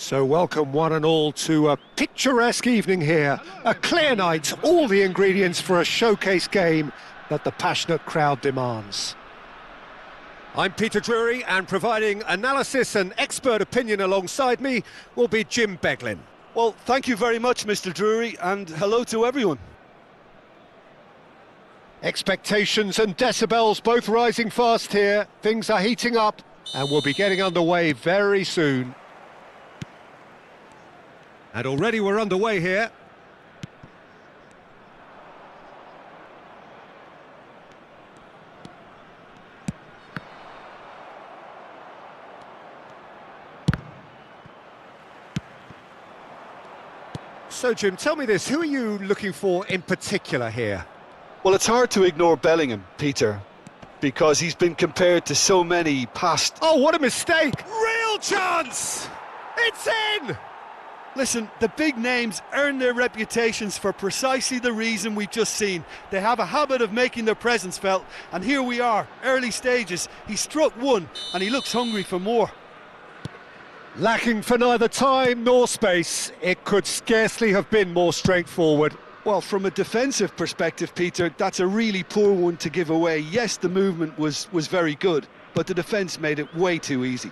So welcome one and all to a picturesque evening here. A clear night, all the ingredients for a showcase game that the passionate crowd demands. I'm Peter Drury, and providing analysis and expert opinion alongside me will be Jim Beglin. Well, thank you very much, Mr. Drury, and hello to everyone. Expectations and decibels both rising fast here. Things are heating up and we'll be getting underway very soon. And already we're underway here. So Jim, tell me this, who are you looking for in particular here? Well, it's hard to ignore Bellingham, Peter, because he's been compared to so many past... Oh, what a mistake! Real chance! It's in! Listen, the big names earn their reputations for precisely the reason we've just seen. They have a habit of making their presence felt, and here we are, early stages. He struck one, and he looks hungry for more. Lacking for neither time nor space, it could scarcely have been more straightforward. Well, from a defensive perspective, Peter, that's a really poor one to give away. Yes, the movement was very good, but the defence made it way too easy.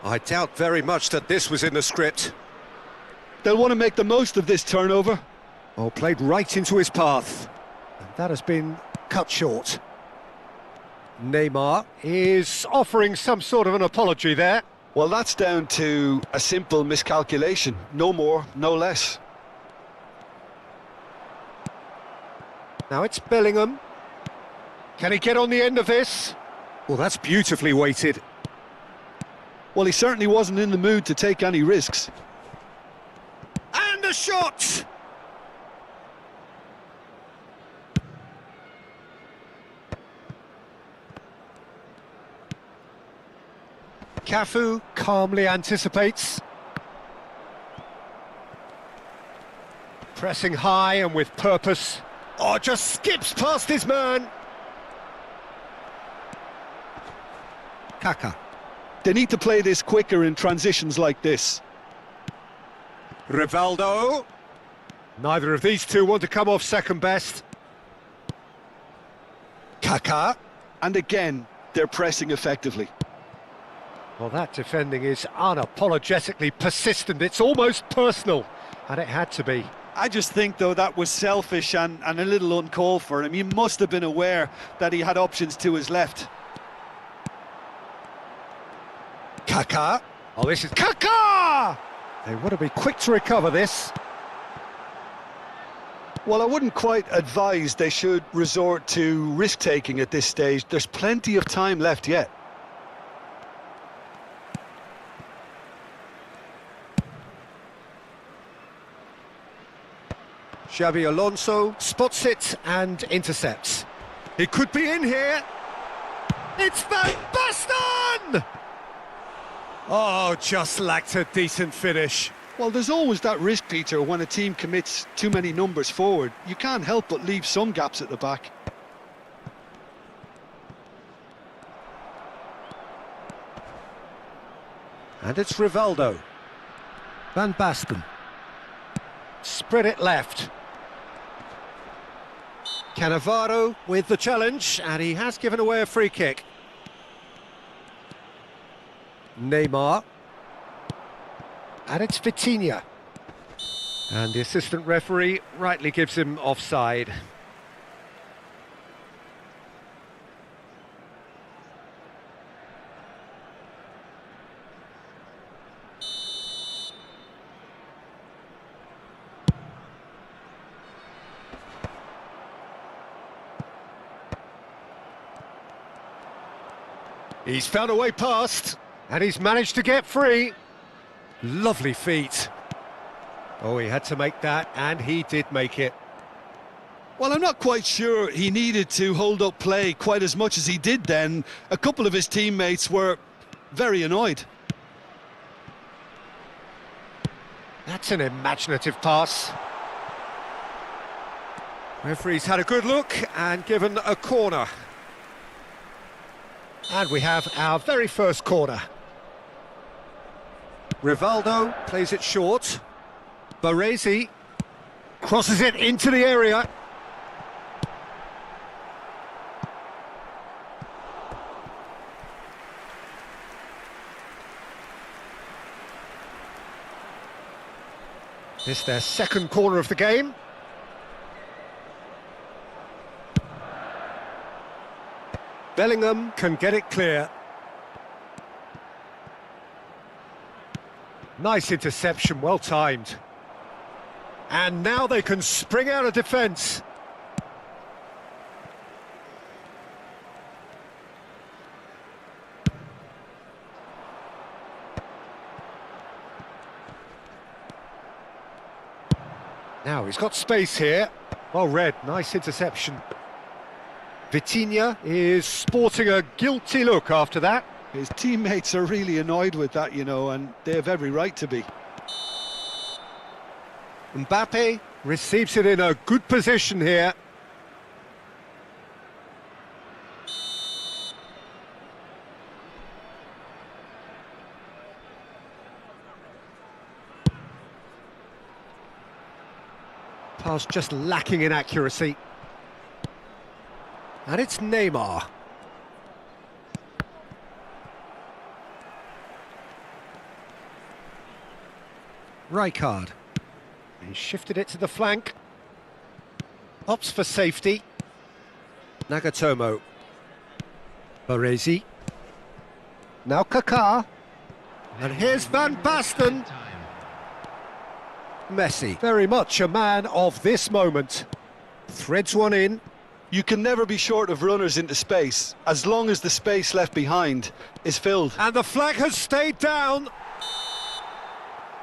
I doubt very much that this was in the script. They'll want to make the most of this turnover. Oh, played right into his path. And that has been cut short. Neymar is offering some sort of an apology there. Well, that's down to a simple miscalculation. No more, no less. Now it's Bellingham. Can he get on the end of this? Well, that's beautifully weighted. Well, he certainly wasn't in the mood to take any risks. And a shot! Cafu calmly anticipates. Pressing high and with purpose. Oh, just skips past his man. Kaka. They need to play this quicker in transitions like this. Rivaldo. Neither of these two want to come off second best. Kaka. And again, they're pressing effectively. Well, that defending is unapologetically persistent. It's almost personal, and it had to be. I just think, though, that was selfish and a little uncalled for him. He must have been aware that he had options to his left. Kaka. Oh, this is Kaka! They want to be quick to recover this. Well, I wouldn't quite advise they should resort to risk-taking at this stage. There's plenty of time left yet. Xabi Alonso spots it and intercepts. It could be in here. It's Van Basten! Oh, just lacked a decent finish. Well, there's always that risk, Peter, when a team commits too many numbers forward. You can't help but leave some gaps at the back. And it's Rivaldo. Van Basten. Spread it left. Cannavaro with the challenge, and he has given away a free kick. Neymar. And it's Vitinha. And the assistant referee rightly gives him offside. He's found a way past, and he's managed to get free. Lovely feet. Oh, he had to make that, and he did make it. Well, I'm not quite sure he needed to hold up play quite as much as he did then. A couple of his teammates were very annoyed. That's an imaginative pass. Referee's had a good look and given a corner. And we have our very first corner. Rivaldo plays it short. Baresi crosses it into the area. This their second corner of the game. Bellingham can get it clear. Nice interception, well timed. And now they can spring out of defence. Now he's got space here. Well read, nice interception. Vitinha is sporting a guilty look after that. His teammates are really annoyed with that, you know, and they have every right to be. Mbappe receives it in a good position here. Pass just lacking in accuracy. And it's Neymar. Rijkaard. He shifted it to the flank. Opts for safety. Nagatomo. Baresi. Now Kaká. And here's Van Basten. Messi, very much a man of this moment. Threads one in. You can never be short of runners into space, as long as the space left behind is filled. And the flag has stayed down.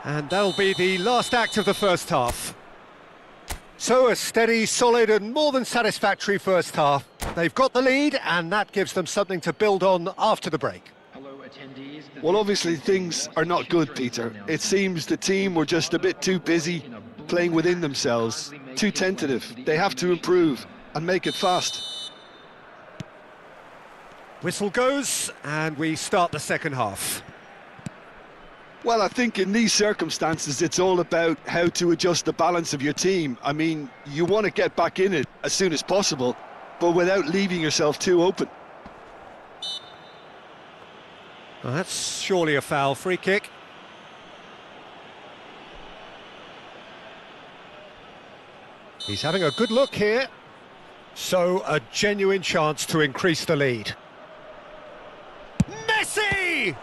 And that'll be the last act of the first half. So a steady, solid and more than satisfactory first half. They've got the lead and that gives them something to build on after the break. Well, obviously things are not good, Peter. It seems the team were just a bit too busy playing within themselves, too tentative. They have to improve and make it fast. Whistle goes and we start the second half. Well, I think in these circumstances it's all about how to adjust the balance of your team. I mean, you want to get back in it as soon as possible, but without leaving yourself too open. Well, that's surely a foul. Free kick. He's having a good look here. So a genuine chance to increase the lead. Messi!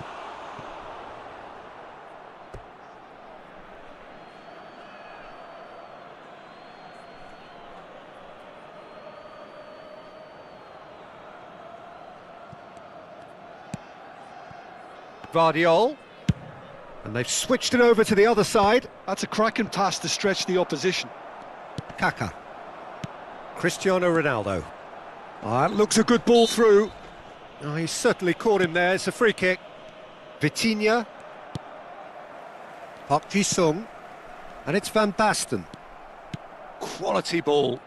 Vardiol, and they've switched it over to the other side. That's a cracking pass to stretch the opposition. Kaká. Cristiano Ronaldo. That looks a good ball through. Oh, he certainly caught him there. It's a free kick. Vitinha. Park Ji-sung. And it's Van Basten. Quality ball.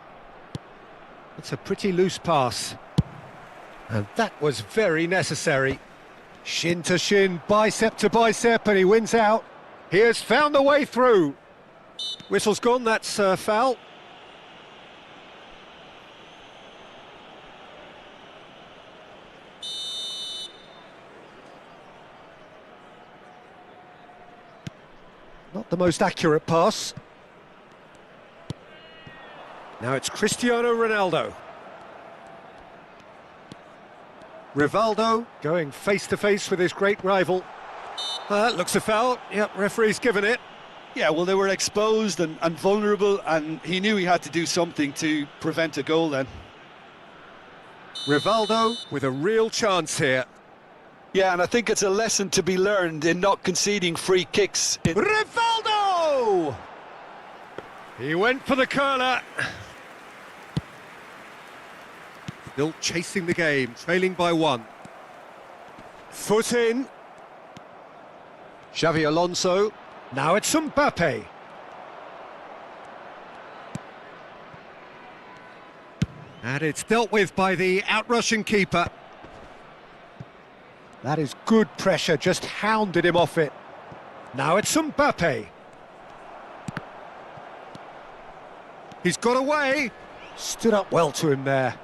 It's a pretty loose pass. And that was very necessary. Shin to shin, bicep to bicep, and he wins out. He has found the way through. Whistle's gone, that's a foul. Not the most accurate pass. Now it's Cristiano Ronaldo. Rivaldo going face-to-face with his great rival. That looks a foul. Yep, referee's given it. Yeah, well, they were exposed and vulnerable, and he knew he had to do something to prevent a goal then. Rivaldo with a real chance here. Yeah, and I think it's a lesson to be learned in not conceding free kicks. Rivaldo! He went for the curler. Still chasing the game, trailing by one. Foot in. Xavi Alonso. Now it's Mbappe. And it's dealt with by the outrushing keeper. That is good pressure, just hounded him off it. Now it's Mbappe. He's got away. Stood up well to him there.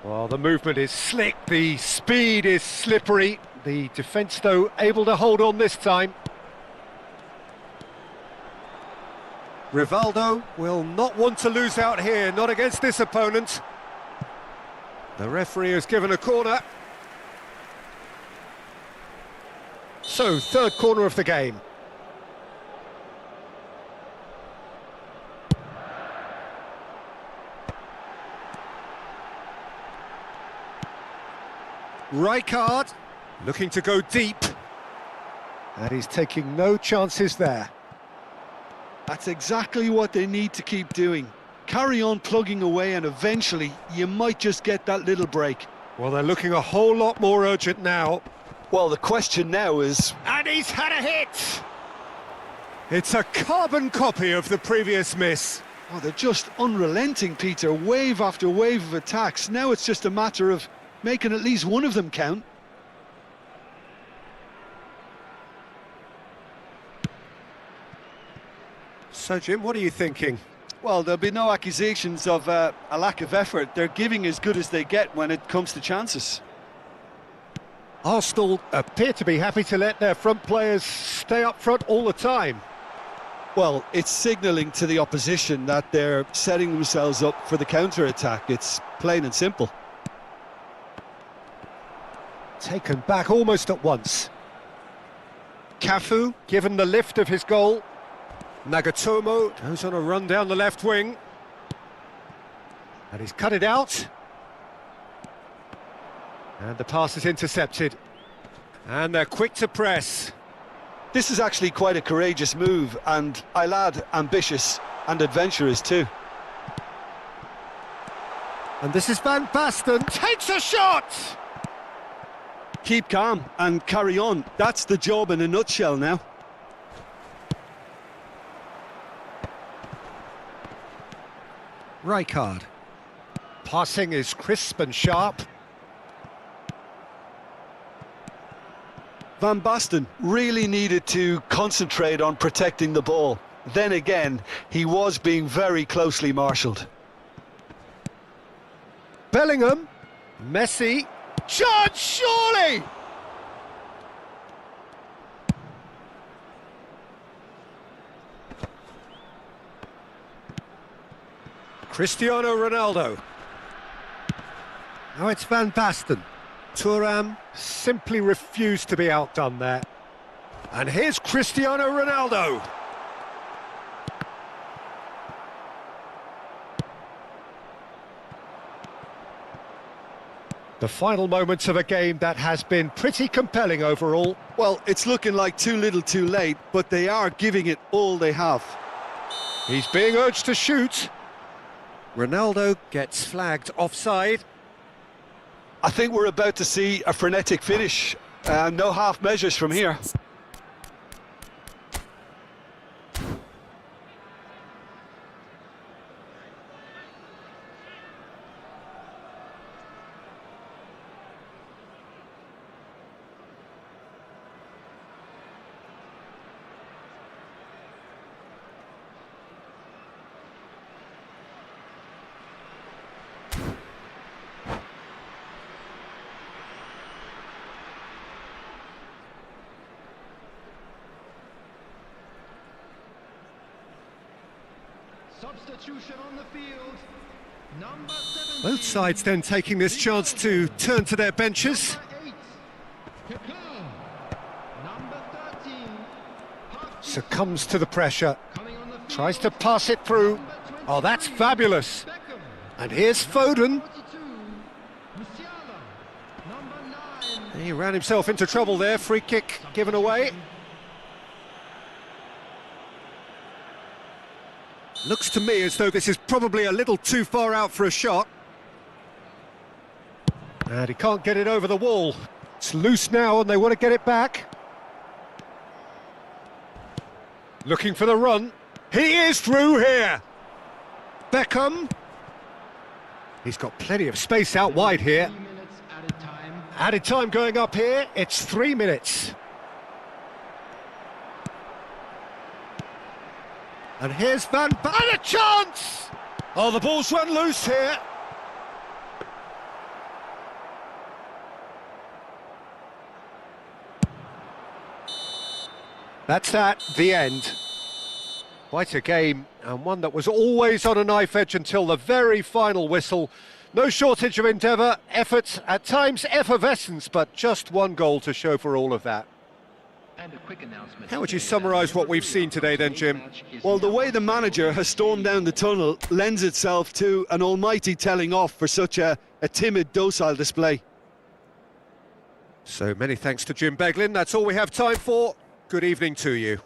Well, the movement is slick, the speed is slippery. The defence, though, able to hold on this time. Rivaldo will not want to lose out here, not against this opponent. The referee has given a corner. So, third corner of the game. Rijkaard, looking to go deep. And he's taking no chances there. That's exactly what they need to keep doing. Carry on plugging away and eventually you might just get that little break. Well, they're looking a whole lot more urgent now. Well, the question now is... And he's had a hit! It's a carbon copy of the previous miss. Oh, they're just unrelenting, Peter. Wave after wave of attacks. Now it's just a matter of making at least one of them count. So, Jim, what are you thinking? Well, there'll be no accusations of a lack of effort. They're giving as good as they get when it comes to chances. Arsenal appear to be happy to let their front players stay up front all the time. Well, it's signalling to the opposition that they're setting themselves up for the counter-attack. It's plain and simple. Taken back almost at once. Cafu given the lift of his goal. Nagatomo goes on a run down the left wing. And he's cut it out. And the pass is intercepted. And they're quick to press. This is actually quite a courageous move, and I'll add ambitious and adventurous too. And this is Van Basten, takes a shot! Keep calm and carry on. That's the job in a nutshell now. Rijkaard. Passing is crisp and sharp. Van Basten really needed to concentrate on protecting the ball. Then again, he was being very closely marshalled. Bellingham. Messi. Chance, surely! Cristiano Ronaldo. Now it's Van Basten. Thuram simply refused to be outdone there. And here's Cristiano Ronaldo. The final moments of a game that has been pretty compelling overall. Well, it's looking like too little too late, but they are giving it all they have. He's being urged to shoot. Ronaldo gets flagged offside. I think we're about to see a frenetic finish. No half measures from here. Substitution on the field. Number 17. Both sides then taking this chance to turn to their benches. Number 13. Succumbs to the pressure. Tries to pass it through. Oh, that's fabulous. And here's Foden. He ran himself into trouble there. Free kick given away. Looks to me as though this is probably a little too far out for a shot. And he can't get it over the wall. It's loose now and they want to get it back. Looking for the run. He is through here. Beckham. He's got plenty of space out wide here. Added time going up here. It's 3 minutes. And here's Van Basten. And a chance! Oh, the ball's run loose here. That's that, the end. Quite a game, and one that was always on a knife edge until the very final whistle. No shortage of endeavour, effort, at times effervescence, but just one goal to show for all of that. How would you summarise what we've seen today then, Jim? Well, the way the manager has stormed down the tunnel lends itself to an almighty telling off for such a timid, docile display. So many thanks to Jim Beglin. That's all we have time for. Good evening to you.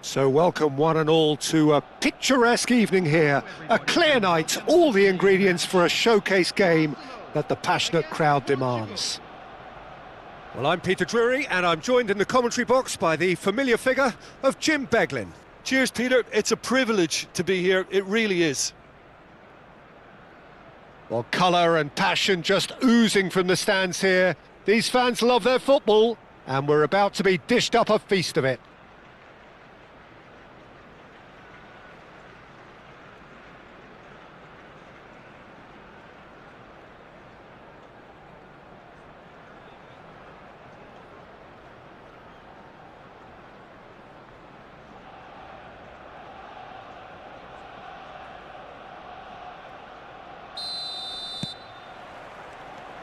So welcome one and all to a picturesque evening here. A clear night, all the ingredients for a showcase game that the passionate crowd demands. Well, I'm Peter Drury, and I'm joined in the commentary box by the familiar figure of Jim Beglin. Cheers, Peter. It's a privilege to be here. It really is. Well, colour and passion just oozing from the stands here. These fans love their football, and we're about to be dished up a feast of it.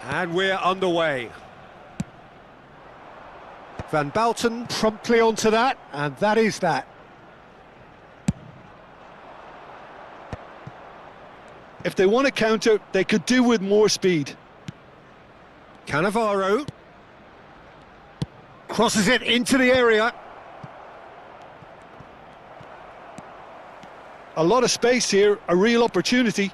And we're underway. Van Bouten promptly onto that, and that is that. If they want to counter, they could do with more speed. Cannavaro crosses it into the area. A lot of space here, a real opportunity.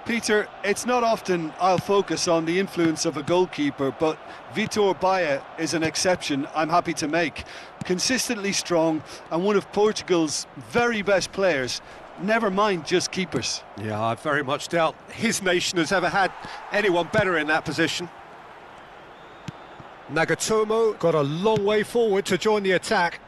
Peter, it's not often I'll focus on the influence of a goalkeeper, but Vitor Baia is an exception I'm happy to make. Consistently strong and one of Portugal's very best players, never mind just keepers. Yeah, I very much doubt his nation has ever had anyone better in that position. Nagatomo got a long way forward to join the attack.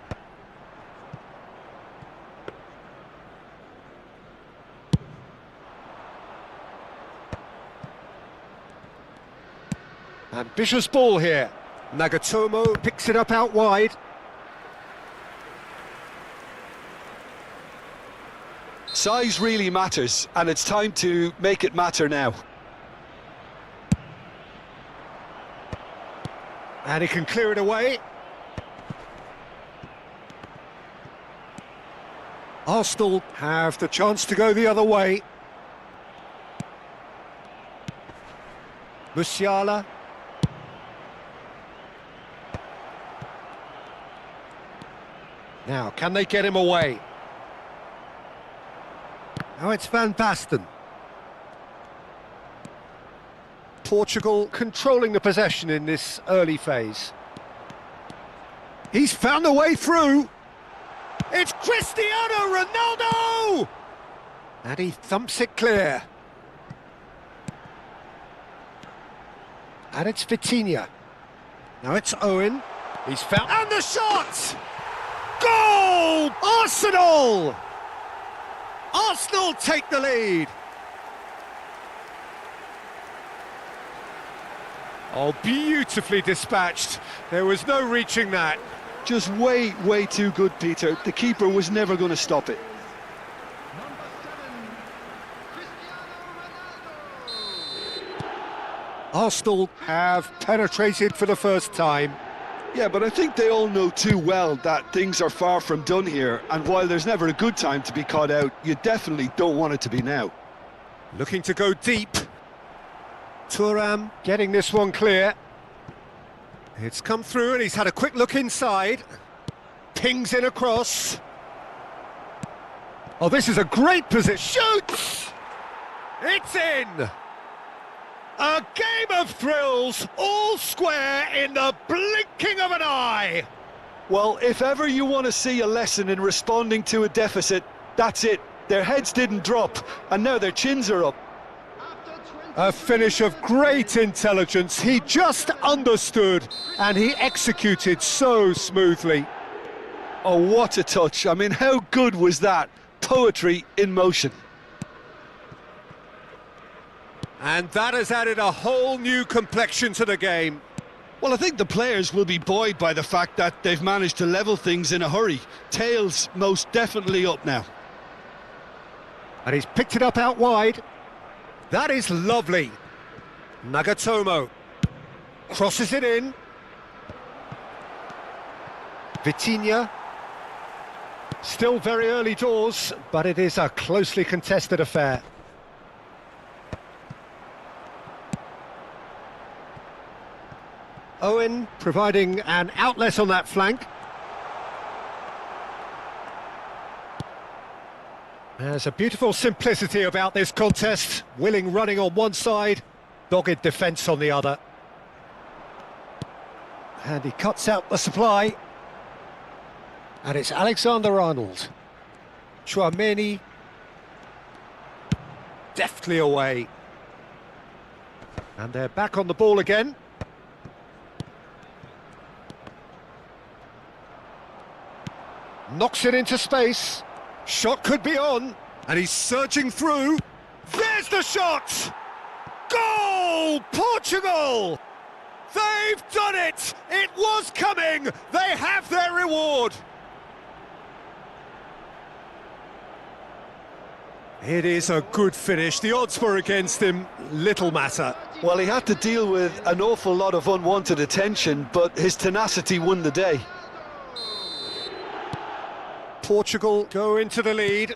Ambitious ball here. Nagatomo picks it up out wide. Size really matters, and it's time to make it matter now. And he can clear it away. Arsenal have the chance to go the other way. Musiala. Now, can they get him away? Now it's Van Basten. Portugal controlling the possession in this early phase. He's found a way through. It's Cristiano Ronaldo! And he thumps it clear. And it's Vitinha. Now it's Owen. He's found... And the shot! Goal! Arsenal! Arsenal take the lead. Oh, beautifully dispatched. There was no reaching that. Just way, way too good, Peter. The keeper was never going to stop it. Number 7, Cristiano Ronaldo. Arsenal have penetrated for the first time. Yeah, but I think they all know too well that things are far from done here, and while there's never a good time to be caught out, you definitely don't want it to be now. Looking to go deep. Thuram getting this one clear. It's come through and he's had a quick look inside. Pings in across. Oh, this is a great position. Shoots! It's in! A game of thrills, all square in the blinking of an eye. Well, if ever you want to see a lesson in responding to a deficit, that's it. Their heads didn't drop, and now their chins are up. A finish of great intelligence. He just understood, and he executed so smoothly. Oh, what a touch. I mean, how good was that? Poetry in motion. And that has added a whole new complexion to the game. Well, I think the players will be buoyed by the fact that they've managed to level things in a hurry. Tails most definitely up now. And he's picked it up out wide. That is lovely. Nagatomo crosses it in. Vitinha. Still very early doors, but it is a closely contested affair. Owen providing an outlet on that flank. There's a beautiful simplicity about this contest. Willing running on one side, dogged defence on the other. And he cuts out the supply. And it's Alexander-Arnold. Tchouaméni. Deftly away. And they're back on the ball again. Knocks it into space. Shot could be on. And he's surging through. There's the shot! Goal! Portugal! They've done it! It was coming! They have their reward! It is a good finish. The odds were against him, little matter. Well, he had to deal with an awful lot of unwanted attention, but his tenacity won the day. Portugal go into the lead.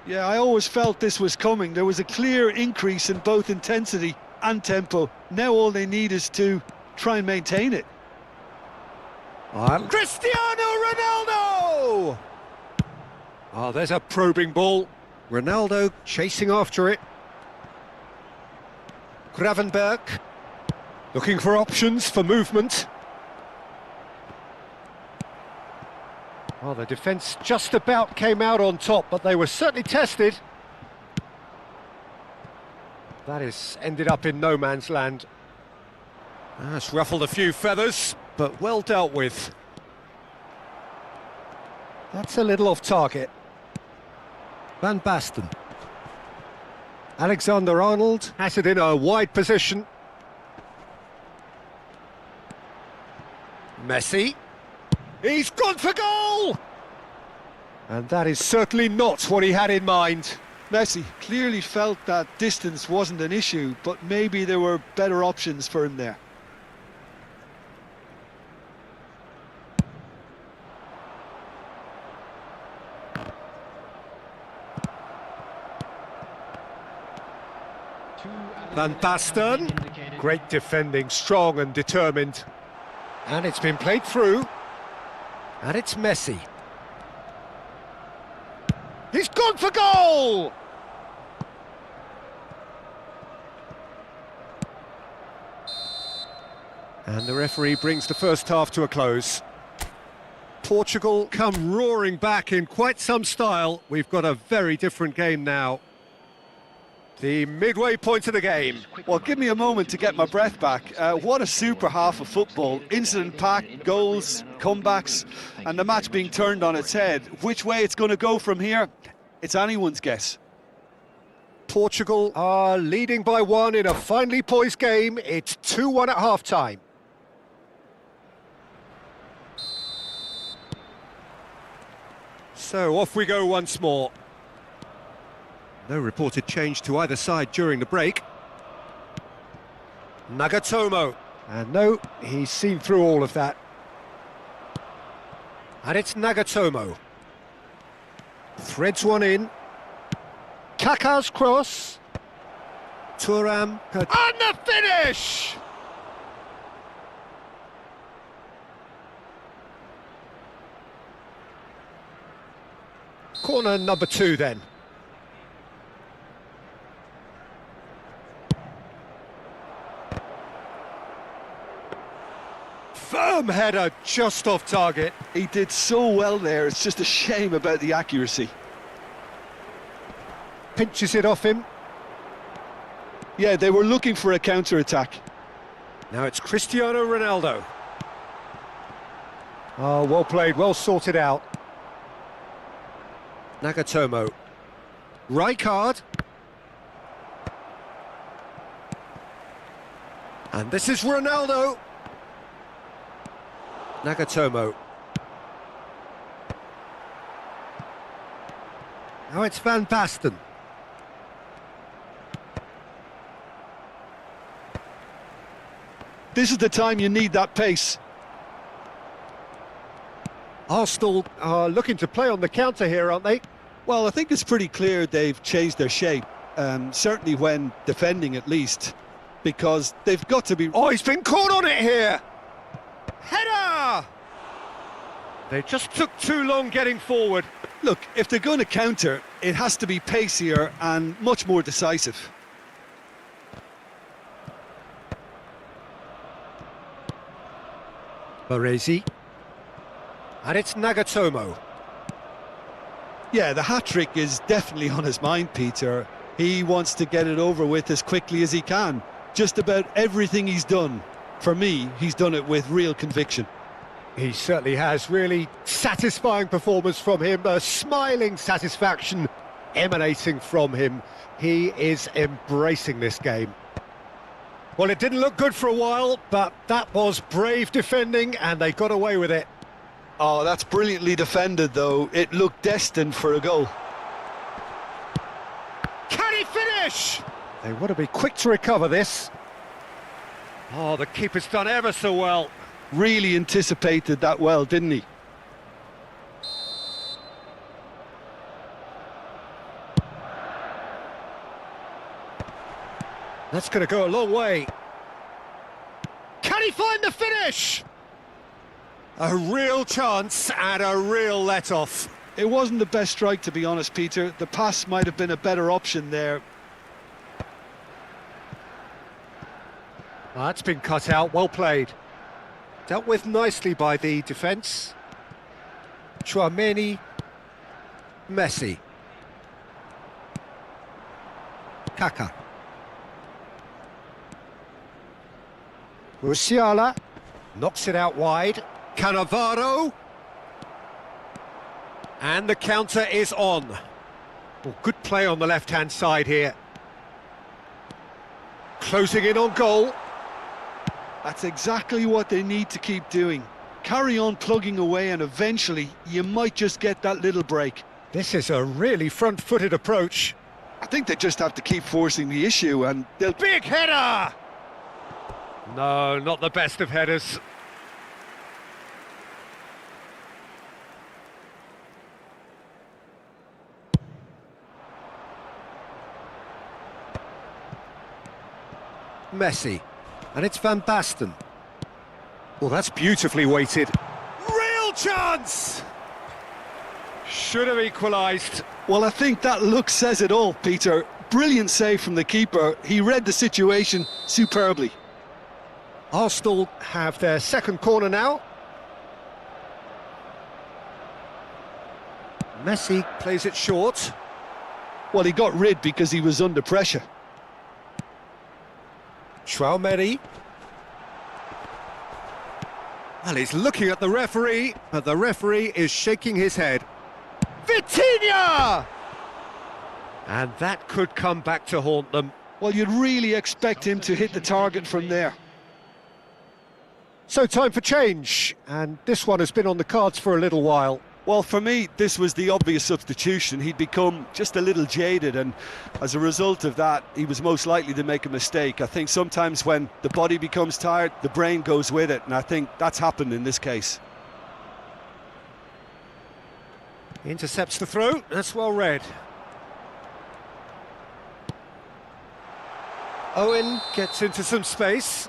Yeah, I always felt this was coming. There was a clear increase in both intensity and tempo. Now all they need is to try and maintain it. Cristiano Ronaldo! Oh, there's a probing ball. Ronaldo chasing after it. Gravenberg looking for options for movement. Well, the defence just about came out on top, but they were certainly tested. That has ended up in no man's land. That's ruffled a few feathers, but well dealt with. That's a little off target. Van Basten. Alexander-Arnold has it in a wide position. Messi. He's gone for goal! And that is certainly not what he had in mind. Messi clearly felt that distance wasn't an issue, but maybe there were better options for him there. Van Basten, great defending, strong and determined. And it's been played through. And it's Messi. He's gone for goal! And the referee brings the first half to a close. Portugal come roaring back in quite some style. We've got a very different game now. The midway point of the game. Well, give me a moment to get my breath back. What a super half of football. Incident-packed, goals, comebacks, and the match being turned on its head. Which way it's going to go from here, it's anyone's guess. Portugal are leading by 1 in a finely poised game. It's 2-1 at half-time. So off we go once more. No reported change to either side during the break. Nagatomo. And no, he's seen through all of that. And it's Nagatomo. Threads one in. Kaká's cross. Thuram. And the finish! Corner number 2 then. Firm header, just off target. He did so well there, it's just a shame about the accuracy. Pinches it off him. Yeah, they were looking for a counter-attack. Now it's Cristiano Ronaldo. Oh, well played, well sorted out. Nagatomo. Rijkaard. And this is Ronaldo. Nagatomo. Now it's Van Basten. This is the time you need that pace. Arsenal are looking to play on the counter here, aren't they? Well, I think it's pretty clear they've changed their shape, certainly when defending at least, because they've got to be... Oh, he's been caught on it here! Header! They just took too long getting forward. Look, if they're going to counter, it has to be pacier and much more decisive. Baresi. And it's Nagatomo. Yeah, the hat-trick is definitely on his mind, Peter. He wants to get it over with as quickly as he can. Just about everything he's done, for me, he's done it with real conviction. He certainly has. Really satisfying performance from him. A smiling satisfaction emanating from him. He is embracing this game. Well, it didn't look good for a while, but that was brave defending and they got away with it. Oh, that's brilliantly defended, though. It looked destined for a goal. finish! They want to be quick to recover this. Oh, the keeper's done ever so well. Really anticipated that well, didn't he? That's going to go a long way. Can he find the finish? A real chance and a real let-off. It wasn't the best strike, to be honest, Peter. The pass might have been a better option there. That's been cut out, well played. Dealt with nicely by the defence. Chouameni, Messi. Kaka. Musiala knocks it out wide. Cannavaro. And the counter is on. Oh, good play on the left-hand side here. Closing in on goal. That's exactly what they need to keep doing. Carry on plugging away and eventually you might just get that little break. This is a really front-footed approach. I think they just have to keep forcing the issue and they'll... Big header! No, not the best of headers. Messi, and it's Van Basten. Well, that's beautifully weighted. Real chance! Should have equalised. Well, I think that look says it all, Peter. Brilliant save from the keeper. He read the situation superbly. Arsenal have their second corner now. Messi plays it short. Well, he got rid because he was under pressure. Chouameni. Well, he's looking at the referee, but the referee is shaking his head. Vitinha! And that could come back to haunt them. Well, you'd really expect him to hit the target from there. So time for change, and this one has been on the cards for a little while. Well, for me, this was the obvious substitution. He'd become just a little jaded, and as a result of that, he was most likely to make a mistake. I think sometimes when the body becomes tired, the brain goes with it, and I think that's happened in this case. Intercepts the throw, that's well read. Owen gets into some space.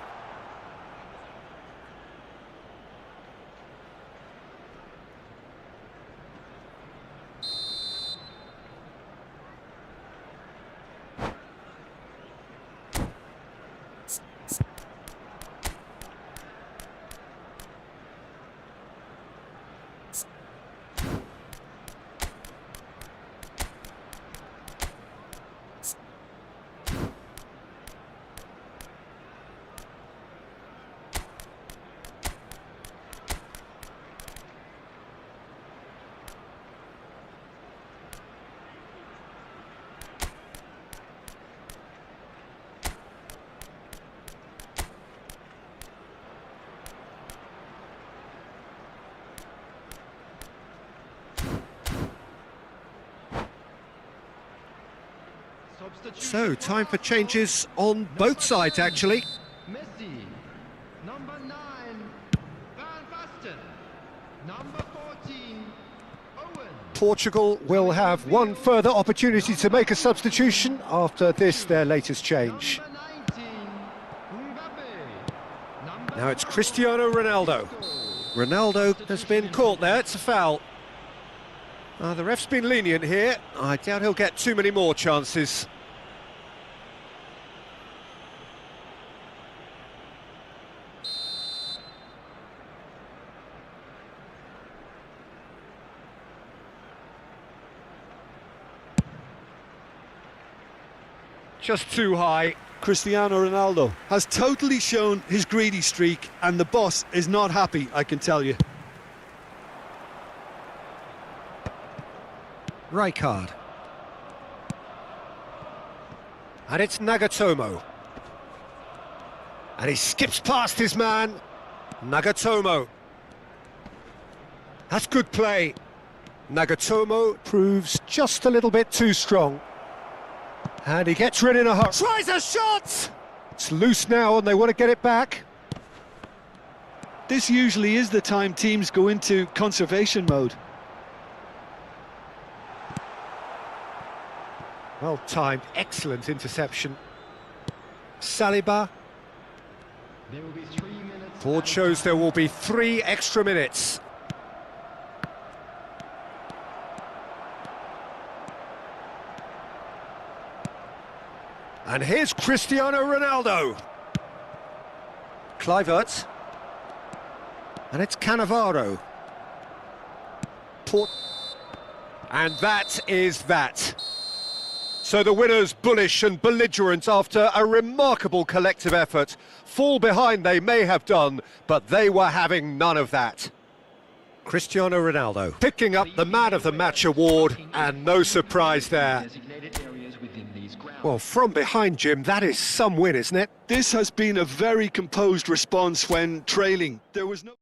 So, time for changes on both sides, actually. Messi, number 9, Van Basten, number 14, Owen. Portugal will have one further opportunity to make a substitution after this, their latest change. Number 19, Mbappe. Number Now it's Cristiano Ronaldo. Ronaldo has been caught there, it's a foul. The ref's been lenient here. I doubt he'll get too many more chances. Just too high. Cristiano Ronaldo has totally shown his greedy streak, and the boss is not happy, I can tell you. Rijkaard. And it's Nagatomo. And he skips past his man. Nagatomo. That's good play. Nagatomo proves just a little bit too strong. And he gets rid in a hurry. Tries a shot! It's loose now and they want to get it back. This usually is the time teams go into conservation mode. Well timed, excellent interception. Saliba. There will be 3 minutes. Board shows there will be 3 extra minutes. And here's Cristiano Ronaldo. Kluivert. And it's Cannavaro. And that is that. So the winners bullish and belligerent after a remarkable collective effort. Fall behind they may have done, but they were having none of that. Cristiano Ronaldo picking up the Man of the Match award, and no surprise there. Well, from behind, Jim, that is some win, isn't it? This has been a very composed response when trailing. There was no...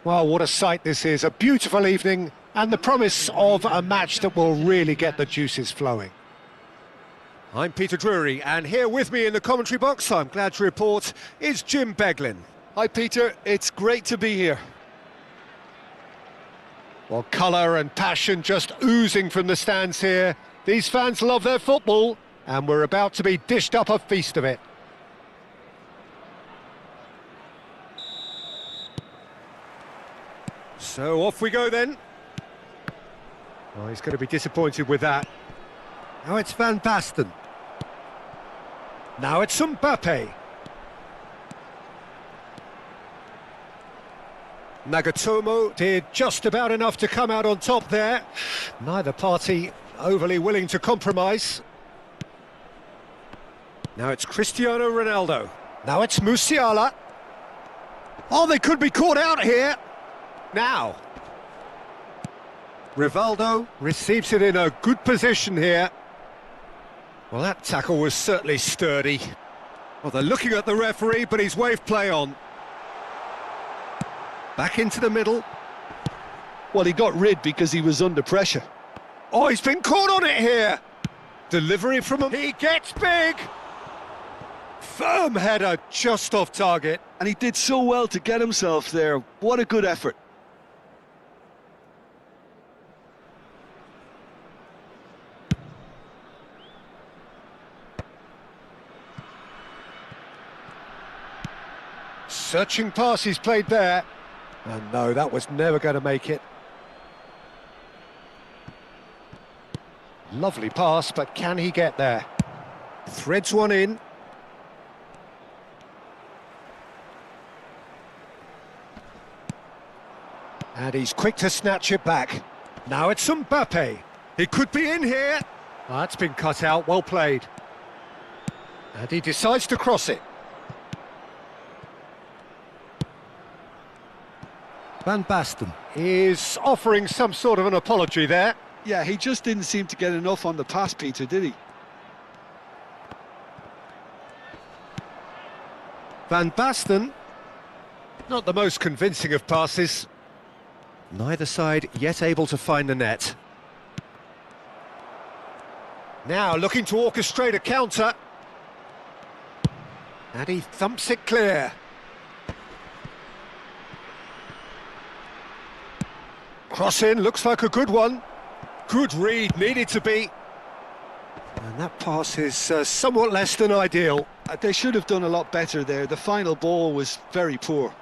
Well, what a sight this is. A beautiful evening and the promise of a match that will really get the juices flowing. I'm Peter Drury, and here with me in the commentary box, I'm glad to report, is Jim Beglin. Hi Peter, it's great to be here. Well, colour and passion just oozing from the stands here. These fans love their football, and we're about to be dished up a feast of it. So off we go then. Oh, he's going to be disappointed with that. Now it's Van Basten. Now it's Mbappe. Nagatomo did just about enough to come out on top there. Neither party overly willing to compromise. Now it's Cristiano Ronaldo. Now it's Musiala. Oh, they could be caught out here. Now. Rivaldo receives it in a good position here. Well, that tackle was certainly sturdy. Well, they're looking at the referee, but he's waved play on. Back into the middle. Well, he got rid because he was under pressure. Oh, he's been caught on it here. Delivery from him. He gets big. Firm header just off target. And he did so well to get himself there. What a good effort. Searching pass he's played there. And no, that was never going to make it. Lovely pass, but can he get there? Threads one in. And he's quick to snatch it back. Now it's Mbappe. He could be in here. Oh, that's been cut out, well played. And he decides to cross it. Van Basten is offering some sort of an apology there. Yeah, he just didn't seem to get enough on the pass, Peter, did he? Van Basten, not the most convincing of passes. Neither side yet able to find the net. Now looking to orchestrate a counter. And he thumps it clear. Cross in, looks like a good one. Good read, needed to be. And that pass is somewhat less than ideal. They should have done a lot better there. The final ball was very poor.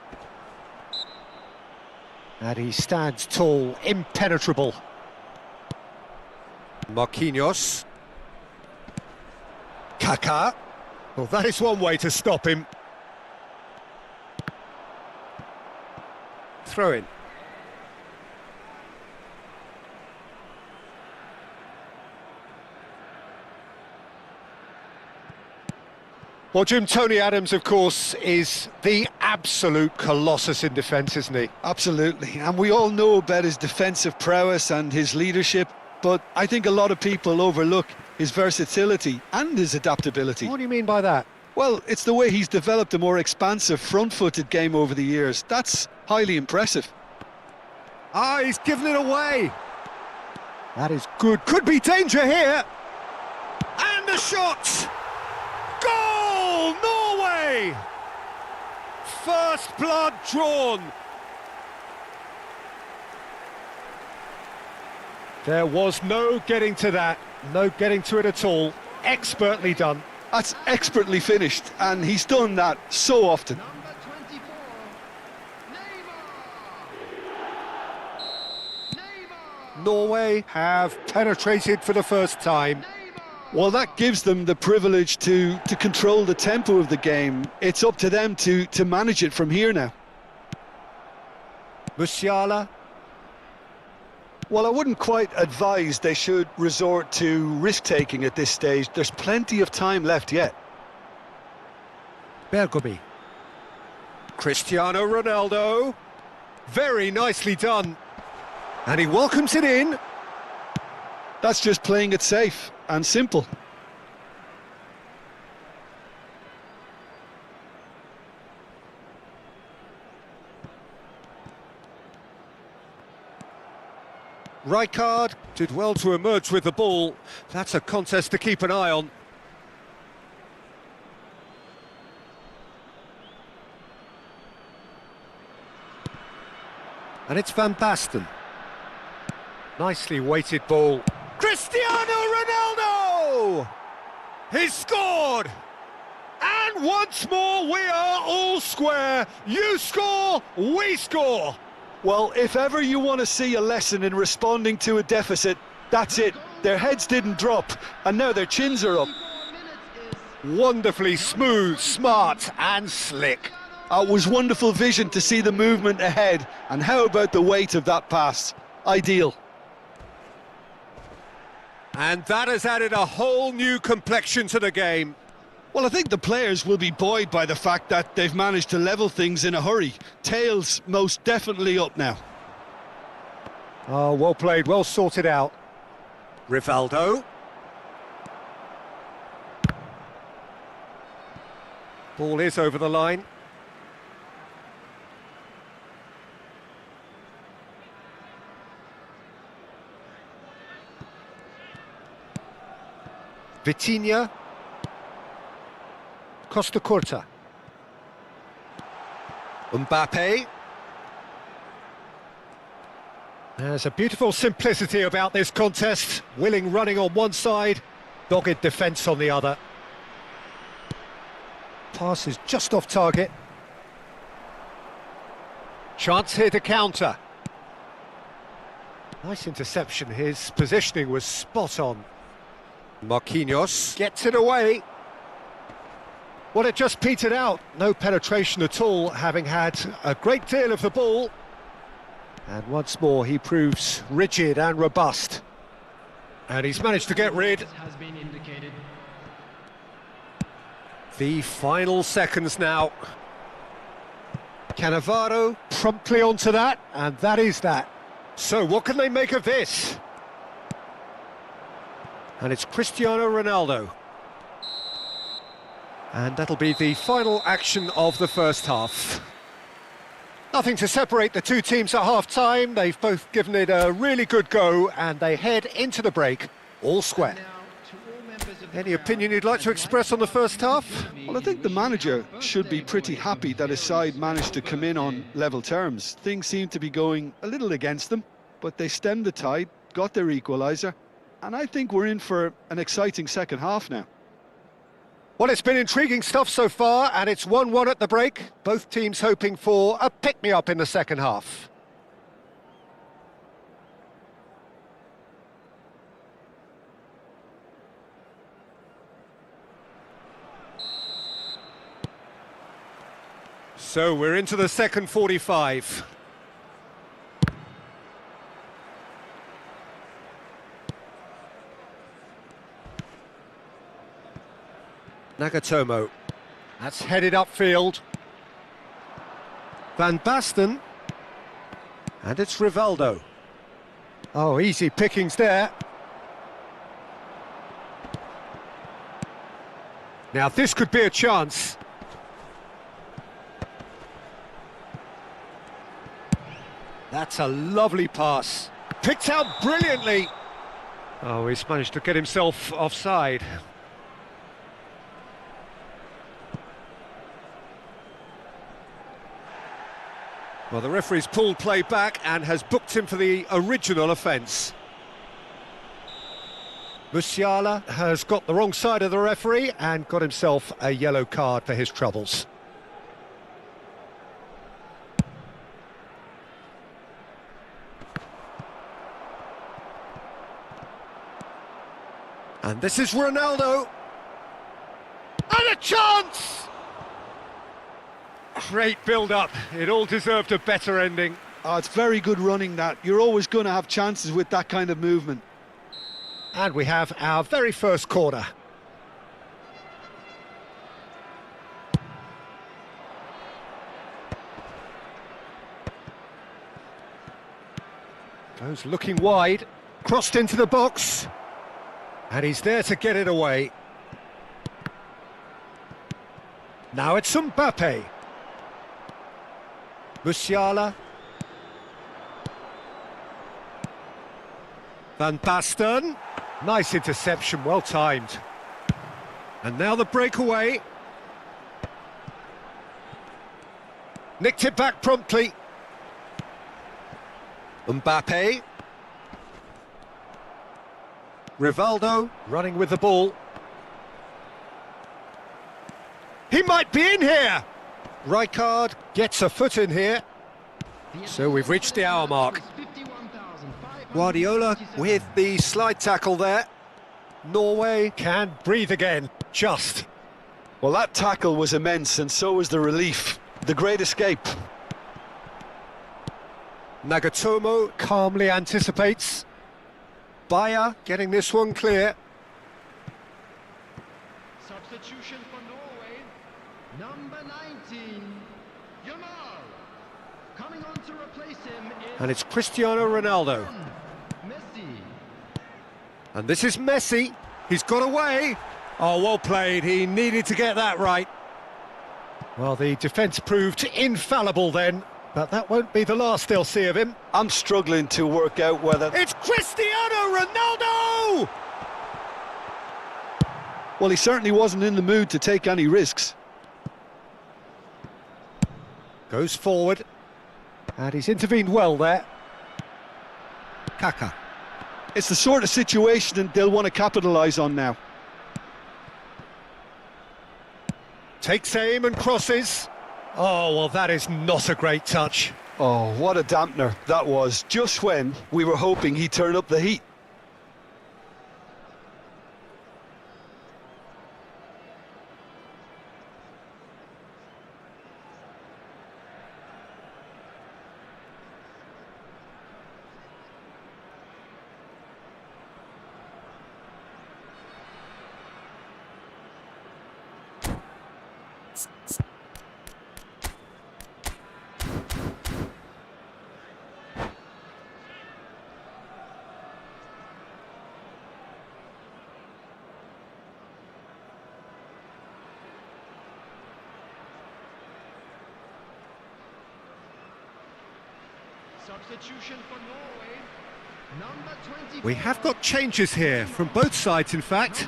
And he stands tall, impenetrable. Marquinhos. Kaká. Well, that is one way to stop him. Throw in. Well, Jim, Tony Adams, of course, is the absolute colossus in defence, isn't he? Absolutely, and we all know about his defensive prowess and his leadership, but I think a lot of people overlook his versatility and his adaptability. What do you mean by that? Well, it's the way he's developed a more expansive front-footed game over the years. That's highly impressive. Ah, he's given it away. That is good. Could be danger here. And the shot! Goal! Norway! First blood drawn. There was no getting to that. No getting to it at all. Expertly done. That's expertly finished, and he's done that so often. Number 24, Neymar. Norway have penetrated for the first time. Well, that gives them the privilege to control the tempo of the game. It's up to them to manage it from here now. Musiala. Well, I wouldn't quite advise they should resort to risk-taking at this stage. There's plenty of time left yet. Bergomi. Cristiano Ronaldo. Very nicely done. And he welcomes it in. That's just playing it safe and simple. Rijkaard did well to emerge with the ball. That's a contest to keep an eye on. And it's Van Basten. Nicely weighted ball. Cristiano Ronaldo! He's scored! And once more we are all square. You score, we score. Well, if ever you want to see a lesson in responding to a deficit, that's it. Their heads didn't drop, and now their chins are up. Wonderfully smooth, smart and slick. It was wonderful vision to see the movement ahead, and how about the weight of that pass? Ideal. And that has added a whole new complexion to the game. Well, I think the players will be buoyed by the fact that they've managed to level things in a hurry. Tails most definitely up now. Oh, well played, well sorted out. Rivaldo. Ball is over the line. Vitinha. Costa Curta. Mbappe. There's a beautiful simplicity about this contest. Willing running on one side, dogged defence on the other. Pass is just off target. Chance here to counter. Nice interception, his positioning was spot on. Marquinhos gets it away. Well, it just petered out. No penetration at all, having had a great deal of the ball. And once more, he proves rigid and robust. And he's managed to get rid. The final seconds now. Cannavaro promptly onto that, and that is that. So what can they make of this? And it's Cristiano Ronaldo. And that'll be the final action of the first half. Nothing to separate the two teams at half-time. They've both given it a really good go, and they head into the break all square. Any opinion you'd like to express on the first half? Well, I think the manager should be pretty happy that his side managed to come in on level terms. Things seem to be going a little against them, but they stemmed the tide, got their equaliser, and I think we're in for an exciting second half now. Well, it's been intriguing stuff so far, and it's 1-1 at the break. Both teams hoping for a pick-me-up in the second half. So we're into the second 45. Nagatomo. That's headed upfield. Van Basten. And it's Rivaldo. Oh, easy pickings there. Now this could be a chance. That's a lovely pass. Picked out brilliantly. Oh, he's managed to get himself offside. Well, the referee's pulled play back and has booked him for the original offence. Musiala has got the wrong side of the referee and got himself a yellow card for his troubles. And this is Ronaldo. And a chance! Great build-up. It all deserved a better ending. Oh, it's very good running, that. You're always going to have chances with that kind of movement. And we have our very first corner. Goes looking wide. Crossed into the box. And he's there to get it away. Now it's Mbappe. Musiala. Van Basten. Nice interception, well timed. And now the breakaway. Nicked it back promptly. Mbappe. Rivaldo running with the ball. He might be in here! Rijkaard gets a foot in here. So we've reached the hour mark. Guardiola with the slide tackle there. Norway can breathe again, just. Well, that tackle was immense, and so was the relief. The great escape. Nagatomo calmly anticipates. Bayer getting this one clear. Substitution for Norway. Number 19, Yamal. Coming on to replace him is And it's Cristiano Ronaldo. Messi. And this is Messi. He's got away. Oh, well played. He needed to get that right. Well, the defence proved infallible then, but that won't be the last they'll see of him. I'm struggling to work out whether... It's Cristiano Ronaldo! Well, he certainly wasn't in the mood to take any risks. Goes forward. And he's intervened well there. Kaka. It's the sort of situation that they'll want to capitalise on now. Takes aim and crosses. Oh, well, that is not a great touch. Oh, what a dampener that was, just when we were hoping he'd turn up the heat. Substitution for Norway. Number 24. We have got changes here, from both sides in fact.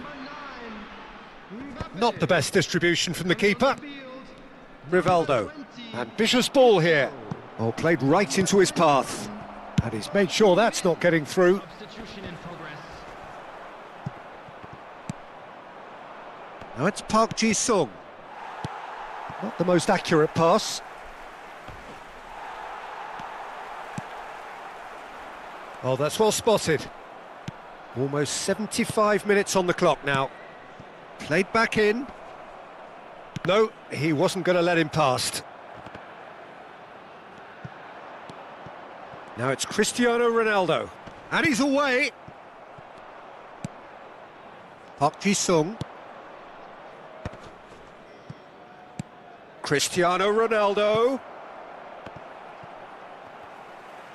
Number 9, Mbappe. Not the best distribution from the keeper. On the field, Rivaldo. 20. Ambitious ball here. Oh, played right into his path. And he's made sure that's not getting through. Substitution in progress. Now it's Park Ji-sung. Not the most accurate pass. Oh, that's well spotted. Almost 75 minutes on the clock now. Played back in. No, he wasn't going to let him past. Now it's Cristiano Ronaldo. And he's away. Park Ji-sung. Cristiano Ronaldo.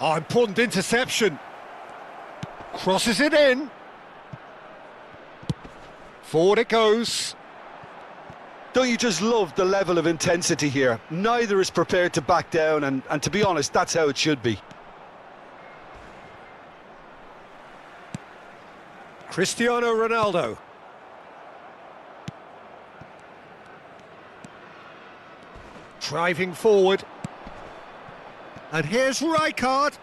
Oh, important interception. Crosses it in. Forward it goes. Don't you just love the level of intensity here? Neither is prepared to back down, and to be honest, that's how it should be. Cristiano Ronaldo. Driving forward. And here's Rijkaard.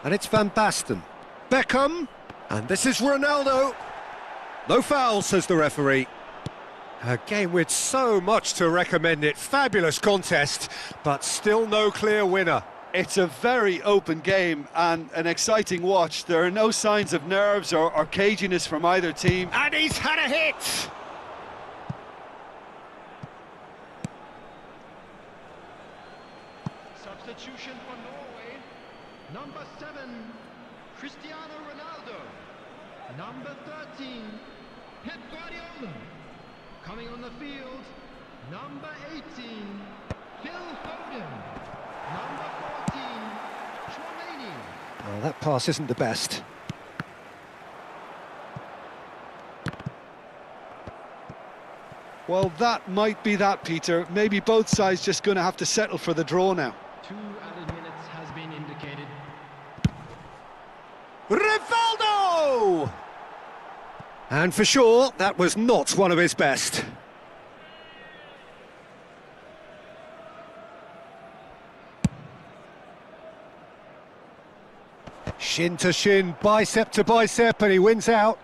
And it's Van Basten. Beckham. And this is Ronaldo. No foul, says the referee. A game with so much to recommend it. Fabulous contest, but still no clear winner. It's a very open game and an exciting watch. There are no signs of nerves or caginess from either team. And he's had a hit! Substitution for Norway. Number 7, Cristiano Ronaldo. Number 13, Pep Guardiola. Coming on the field, number 18, Phil Foden. Number 14, Chouameni. Well, that pass isn't the best. Well, that might be that, Peter. Maybe both sides just going to have to settle for the draw now. 2 added minutes has been indicated. Rivaldo! And for sure, that was not one of his best. Shin to shin, bicep to bicep, and he wins out.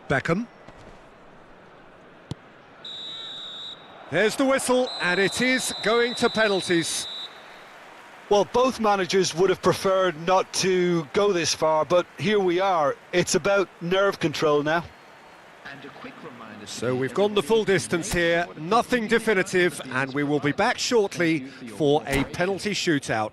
Beckham. There's the whistle, and it is going to penalties. Well, both managers would have preferred not to go this far, but here we are. It's about nerve control now. And a quick reminder. So we've gone the full distance here, nothing definitive, and we will be back shortly for a penalty shootout.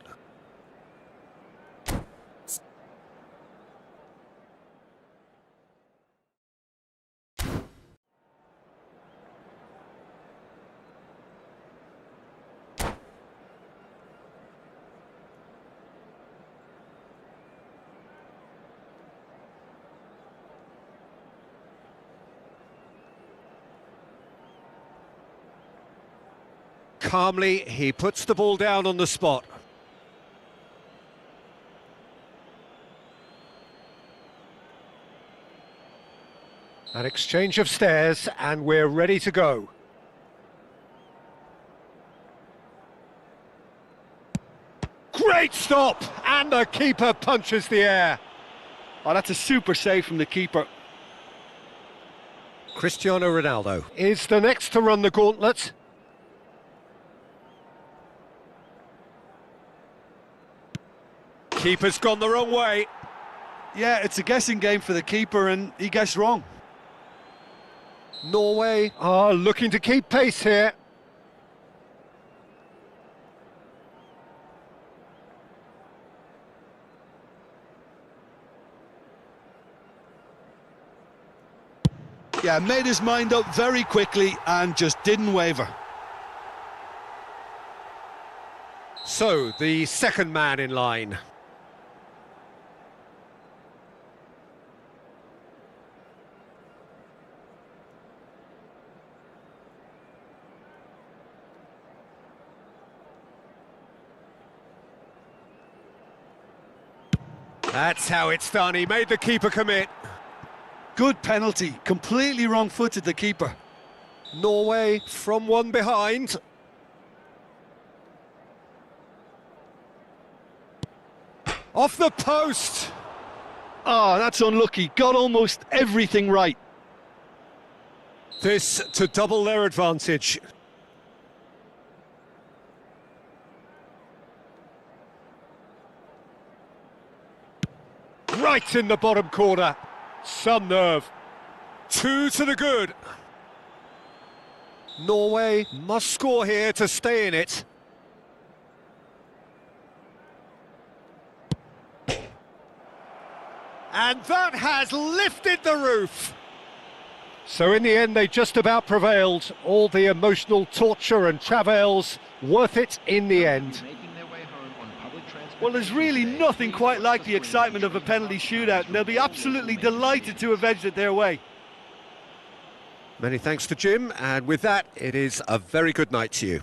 Calmly, he puts the ball down on the spot. An exchange of stares, and we're ready to go. Great stop! And the keeper punches the air. Oh, that's a super save from the keeper. Cristiano Ronaldo is the next to run the gauntlet. Keeper's gone the wrong way. Yeah, it's a guessing game for the keeper, and he guessed wrong. Norway are looking to keep pace here. Yeah, made his mind up very quickly and just didn't waver. So, the second man in line. That's how it's done. He made the keeper commit. Good penalty, completely wrong-footed the keeper. Norway from one behind. Off the post. Oh, that's unlucky. Got almost everything right. This to double their advantage. Right in the bottom corner. Some nerve. 2 to the good. Norway must score here to stay in it. And that has lifted the roof. So in the end, they just about prevailed. All the emotional torture and travails, worth it in the end. Well, there's really nothing quite like the excitement of a penalty shootout, and they'll be absolutely delighted to have edged it their way. Many thanks to Jim, and with that, it is a very good night to you.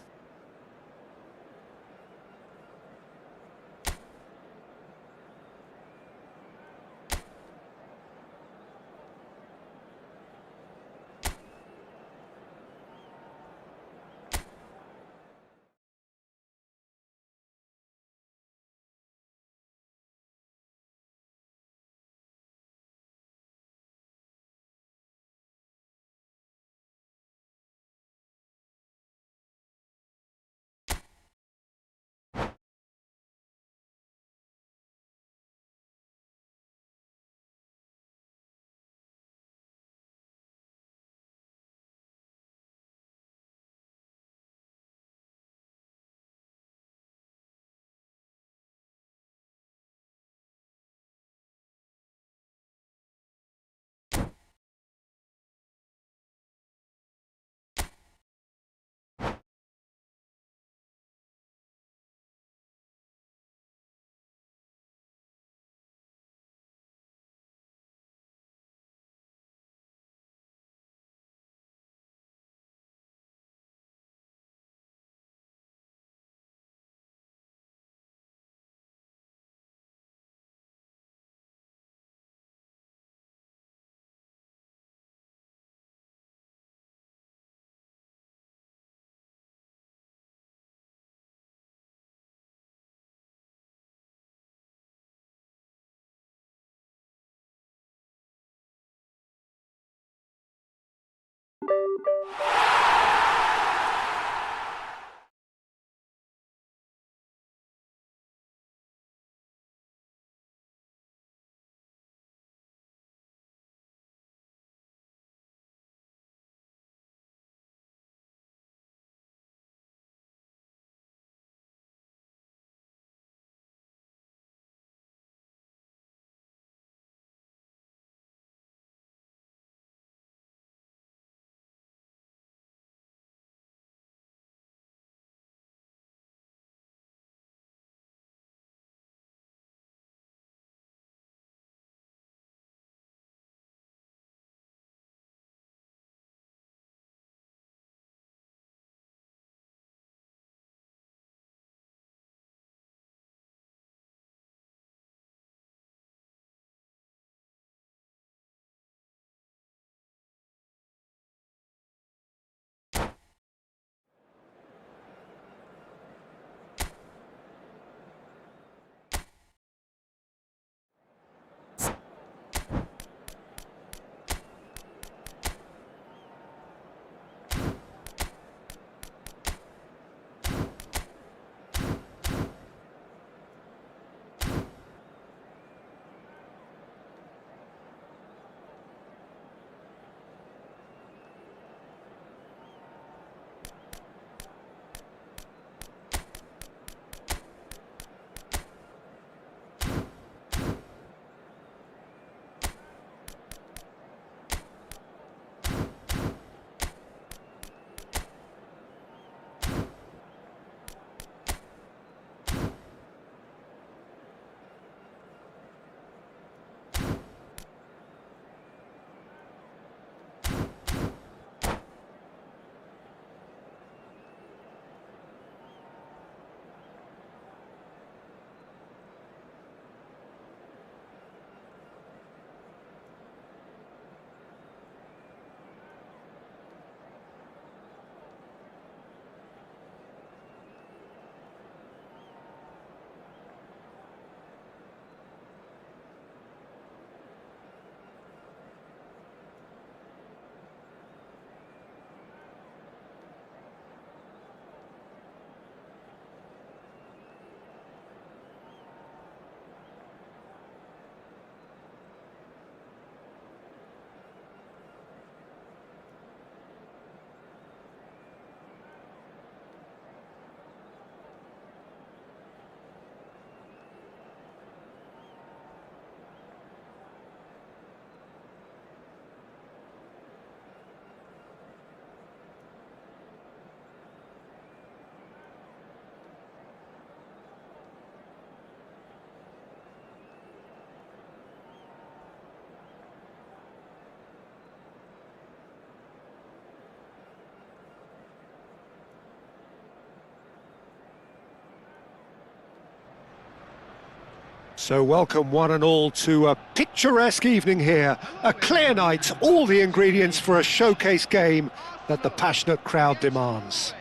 So welcome one and all to a picturesque evening here. A clear night, all the ingredients for a showcase game that the passionate crowd demands.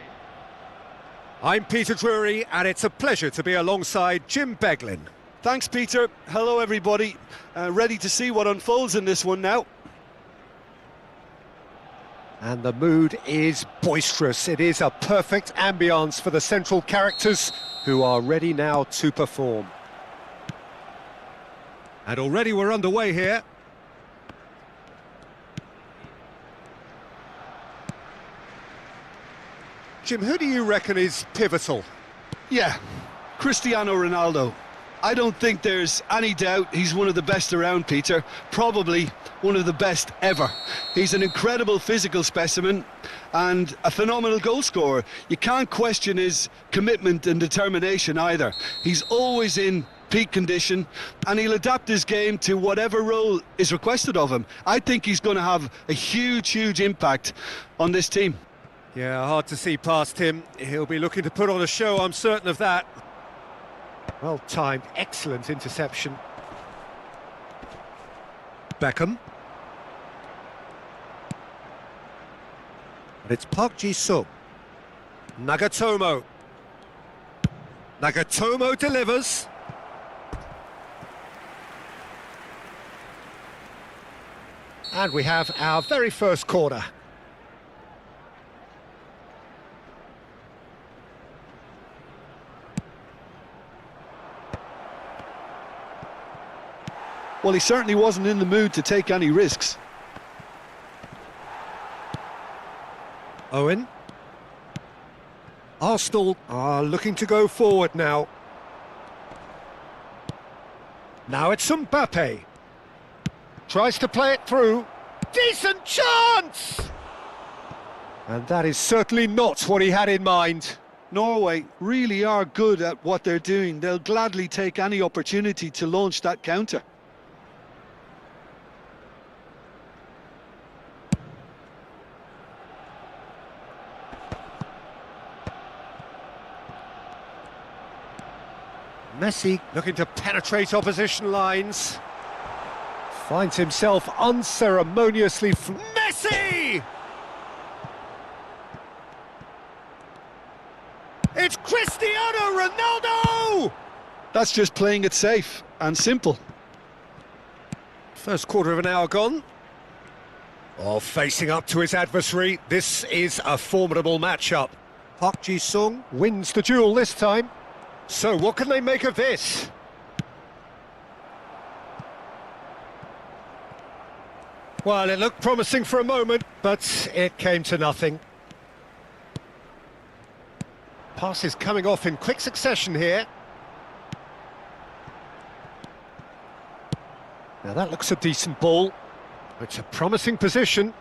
I'm Peter Drury, and it's a pleasure to be alongside Jim Beglin. Thanks, Peter. Hello, everybody. Ready to see what unfolds in this one now. And the mood is boisterous. It is a perfect ambience for the central characters who are ready now to perform. And already we're underway here. Jim, who do you reckon is pivotal? Yeah, Cristiano Ronaldo. I don't think there's any doubt he's one of the best around, Peter. Probably one of the best ever. He's an incredible physical specimen and a phenomenal goal scorer. You can't question his commitment and determination either. He's always in peak condition and he'll adapt his game to whatever role is requested of him. I think he's going to have a huge impact on this team. Yeah, hard to see past him. He'll be looking to put on a show, I'm certain of that. Well timed, excellent interception. Beckham. And it's Park Ji-sung. Nagatomo. Nagatomo delivers. And we have our very first corner. Well, he certainly wasn't in the mood to take any risks. Owen. Arsenal are looking to go forward now. Now it's Mbappe. Tries to play it through. Decent chance! And that is certainly not what he had in mind. Norway really are good at what they're doing. They'll gladly take any opportunity to launch that counter. Messi looking to penetrate opposition lines. Finds himself unceremoniously from Messi! It's Cristiano Ronaldo! That's just playing it safe and simple. First quarter of an hour gone. Oh, facing up to his adversary, this is a formidable matchup. Park Ji-sung wins the duel this time. So what can they make of this? Well, it looked promising for a moment, but it came to nothing. Passes coming off in quick succession here. Now that looks a decent ball. It's a promising position.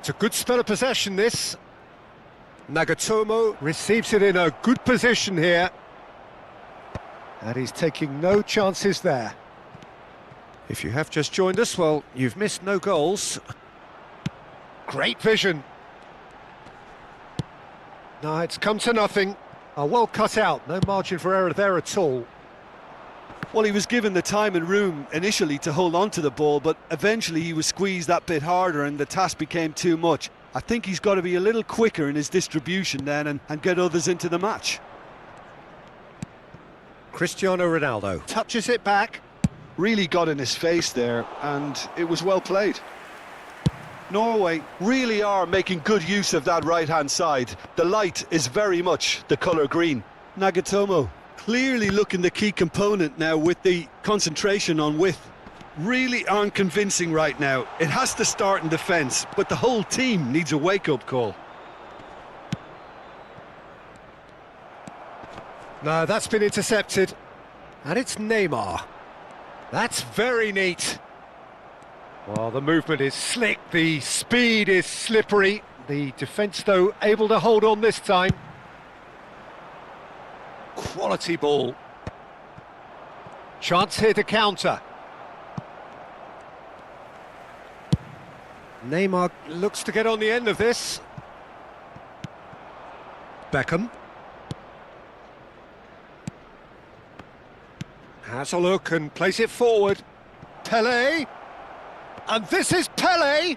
It's a good spell of possession, this. Nagatomo receives it in a good position here. And he's taking no chances there. If you have just joined us, well, you've missed no goals. Great vision. No, it's come to nothing. Well cut out, no margin for error there at all. Well, he was given the time and room initially to hold on to the ball, but eventually he was squeezed that bit harder and the task became too much. I think he's got to be a little quicker in his distribution then and get others into the match. Cristiano Ronaldo touches it back. Really got in his face there, and it was well played. Norway really are making good use of that right-hand side. The light is very much the colour green. Nagatomo clearly looking the key component now with the concentration on width. Really aren't convincing right now. It has to start in defence, but the whole team needs a wake-up call. No, that's been intercepted. And it's Neymar. That's very neat. Well, the movement is slick, the speed is slippery. The defence, though, able to hold on this time. Quality ball. Chance here to counter. Neymar looks to get on the end of this. Beckham. Has a look and plays it forward. Pelé. And this is Pelé.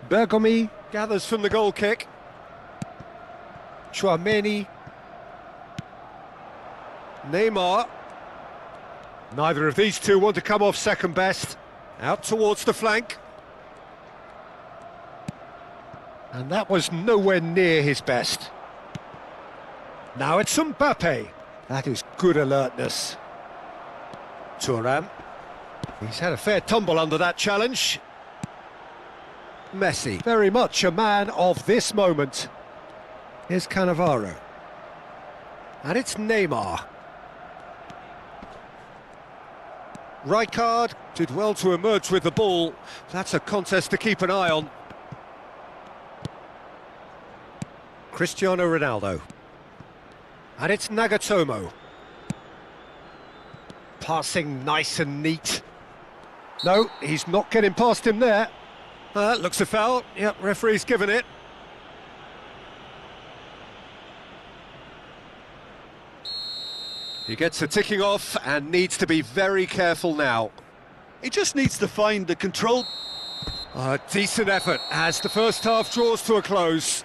Bergomi gathers from the goal kick. Chouameni. Neymar. Neither of these two want to come off second best. Out towards the flank. And that was nowhere near his best. Now it's Mbappe. That is good alertness. Thuram. He's had a fair tumble under that challenge. Messi, very much a man of this moment. Here's Cannavaro. And it's Neymar. Rijkaard did well to emerge with the ball. That's a contest to keep an eye on. Cristiano Ronaldo. And it's Nagatomo. Passing nice and neat. No, he's not getting past him there. Looks a foul. Yep, referee's given it. He gets a ticking off and needs to be very careful now. He just needs to find the control. A decent effort as the first half draws to a close.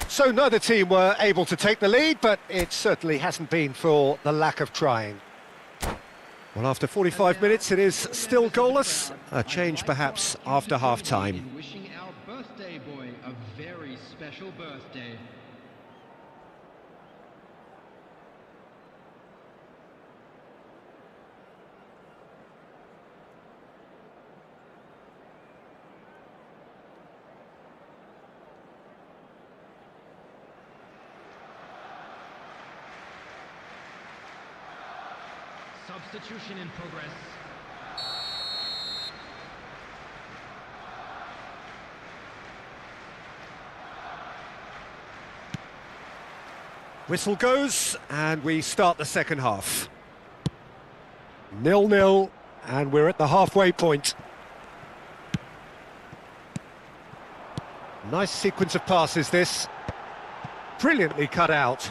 So neither team were able to take the lead, but it certainly hasn't been for the lack of trying. Well, after 45 minutes, it is still goalless. A change, perhaps, after half-time. Wishing our birthday boy a very special birthday. Substitution in progress. Whistle goes, and we start the second half. 0-0, and we're at the halfway point. Nice sequence of passes, this. Brilliantly cut out.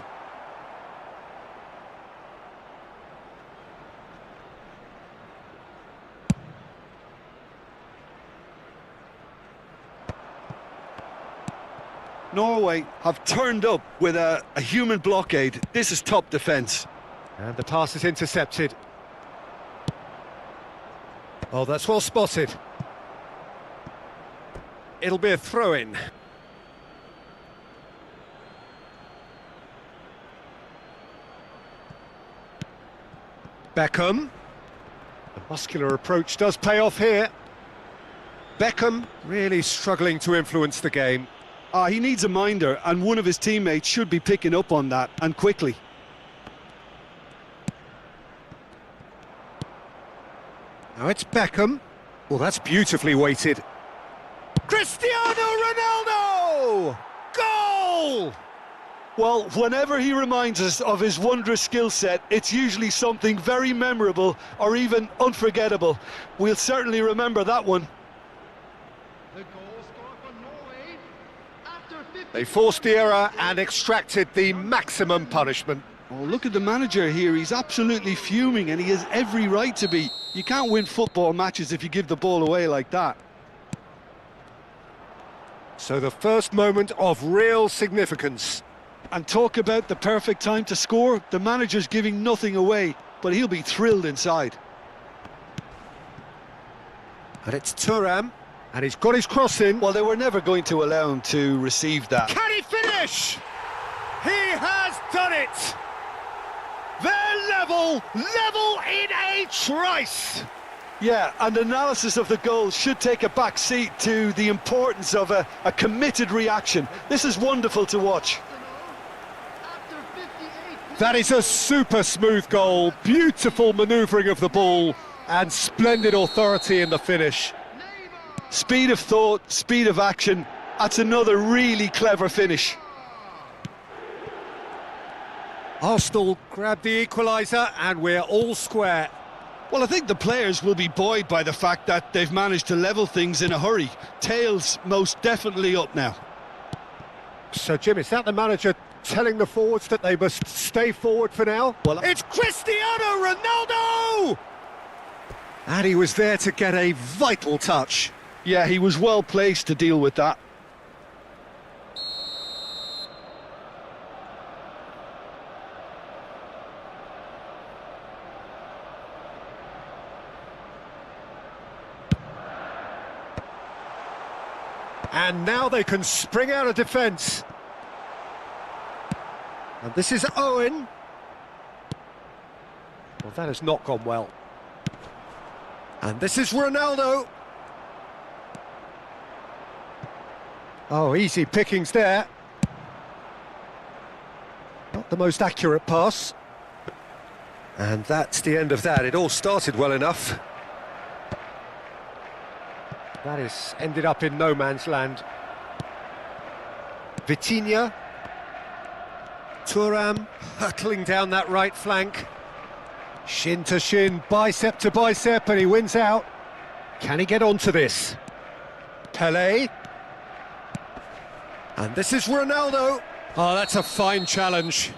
Norway have turned up with a human blockade. This is top defence. And the pass is intercepted. Oh, that's well spotted. It'll be a throw-in. Beckham. The muscular approach does pay off here. Beckham really struggling to influence the game. He needs a minder, and one of his teammates should be picking up on that, and quickly. Now it's Beckham. Well, that's beautifully weighted. Cristiano Ronaldo! Goal! Well, whenever he reminds us of his wondrous skill set, it's usually something very memorable or even unforgettable. We'll certainly remember that one. The goal scored for Norway after 50. They forced the error and extracted the maximum punishment. Oh, look at the manager here. He's absolutely fuming, and he has every right to be. You can't win football matches if you give the ball away like that. So the first moment of real significance. And talk about the perfect time to score. The manager's giving nothing away, but he'll be thrilled inside. And it's Thuram, and he's got his cross in. Well, they were never going to allow him to receive that. Can he finish? He has done it! They're level in a trice! Yeah, and analysis of the goal should take a back seat to the importance of a committed reaction. This is wonderful to watch. After 58. That is a super smooth goal, beautiful manoeuvring of the ball, and splendid authority in the finish. Neymar. Speed of thought, speed of action. That's another really clever finish. Arsenal grab the equaliser, and we're all square. Well, I think the players will be buoyed by the fact that they've managed to level things in a hurry. Tails most definitely up now. So, Jim, is that the manager telling the forwards that they must stay forward for now? Well, it's Cristiano Ronaldo! And he was there to get a vital touch. Yeah, he was well placed to deal with that. And now they can spring out of defence. And this is Owen. Well, that has not gone well. And this is Ronaldo. Oh, easy pickings there. Not the most accurate pass. And that's the end of that. It all started well enough. That has ended up in no man's land. Vitinha. Thuram hurtling down that right flank. Shin to shin, bicep to bicep, and he wins out. Can he get onto this? Pelé. And this is Ronaldo. Oh, that's a fine challenge.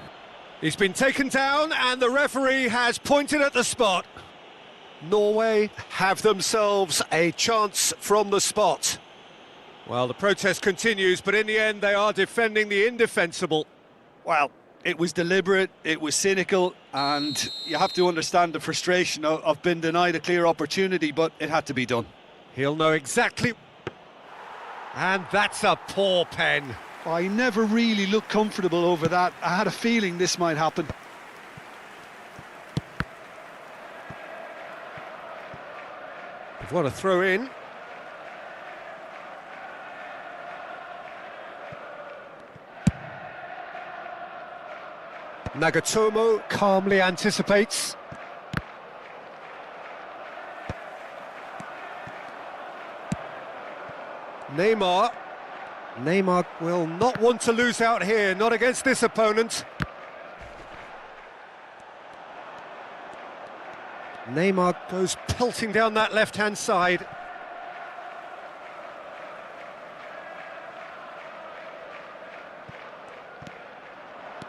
He's been taken down, and the referee has pointed at the spot. Norway have themselves a chance from the spot. Well, the protest continues, but in the end they are defending the indefensible. Well, It was deliberate, it was cynical, and you have to understand the frustration of being denied a clear opportunity, but it had to be done. He'll know exactly... And that's a poor pen. I never really looked comfortable over that. I had a feeling this might happen. They've got a throw in. Nagatomo calmly anticipates. Neymar. Neymar will not want to lose out here, not against this opponent. Neymar goes pelting down that left-hand side.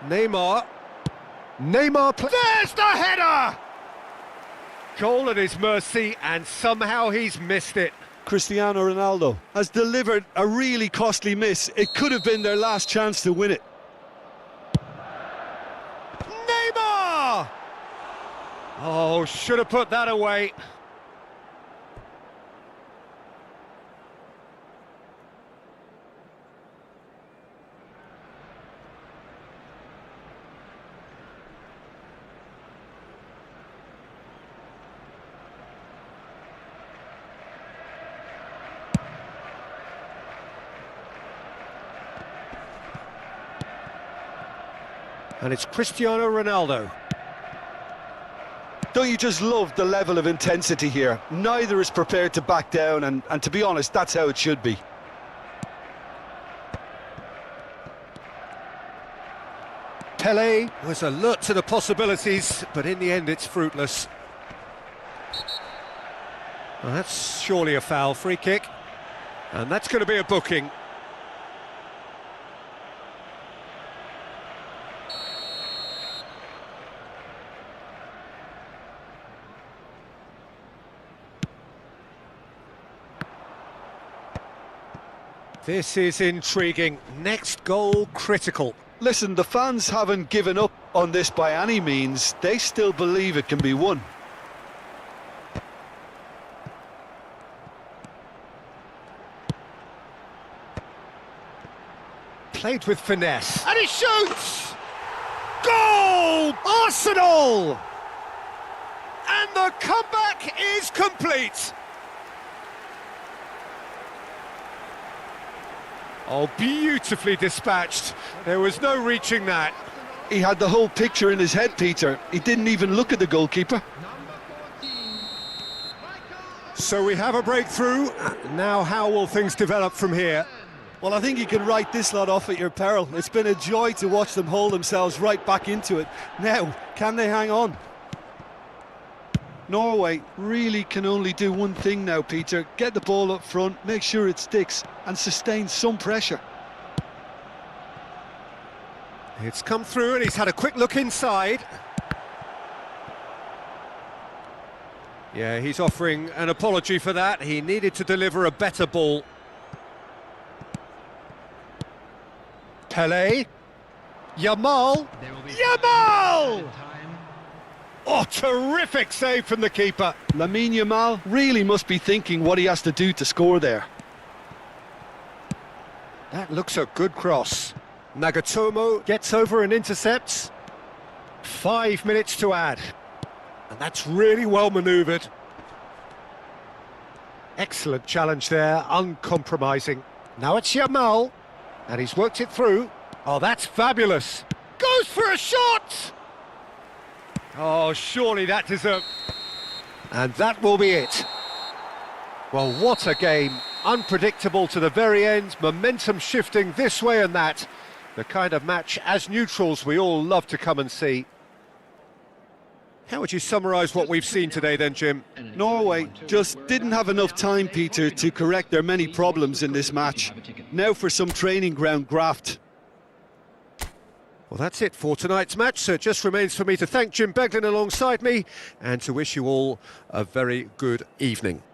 Neymar. There's the header! Goal at his mercy, and somehow he's missed it. Cristiano Ronaldo has delivered a really costly miss. It could have been their last chance to win it. Neymar! Oh, should have put that away. And it's Cristiano Ronaldo. Don't you just love the level of intensity here? Neither is prepared to back down, and to be honest, that's how it should be. Pelé was alert to the possibilities, but in the end it's fruitless. Well, that's surely a foul, free kick. And that's going to be a booking. This is intriguing. Next goal critical. Listen, the fans haven't given up on this by any means. They still believe it can be won. Played with finesse. And he shoots! Goal! Arsenal! And the comeback is complete. Oh, beautifully dispatched. There was no reaching that. He had the whole picture in his head, Peter. He didn't even look at the goalkeeper. So we have a breakthrough. Now how will things develop from here? Well, I think you can write this lot off at your peril. It's been a joy to watch them hold themselves right back into it. Now, can they hang on? Norway really can only do one thing now, Peter. Get the ball up front, make sure it sticks, and sustain some pressure. It's come through and he's had a quick look inside. Yeah, he's offering an apology for that. He needed to deliver a better ball. Pelé. Yamal. Yamal! Oh, terrific save from the keeper. Lamine Yamal really must be thinking what he has to do to score there. That looks a good cross. Nagatomo gets over and intercepts. 5 minutes to add. And that's really well manoeuvred. Excellent challenge there, uncompromising. Now it's Yamal, and he's worked it through. Oh, that's fabulous. Goes for a shot! Oh, surely that deserved... And that will be it. Well, what a game. Unpredictable to the very end, momentum shifting this way and that. The kind of match, as neutrals, we all love to come and see. How would you summarise what we've seen today then, Jim? Norway just didn't have enough time, Peter, to correct their many problems in this match. Now for some training ground graft. Well, that's it for tonight's match, so it just remains for me to thank Jim Beglin alongside me and to wish you all a very good evening.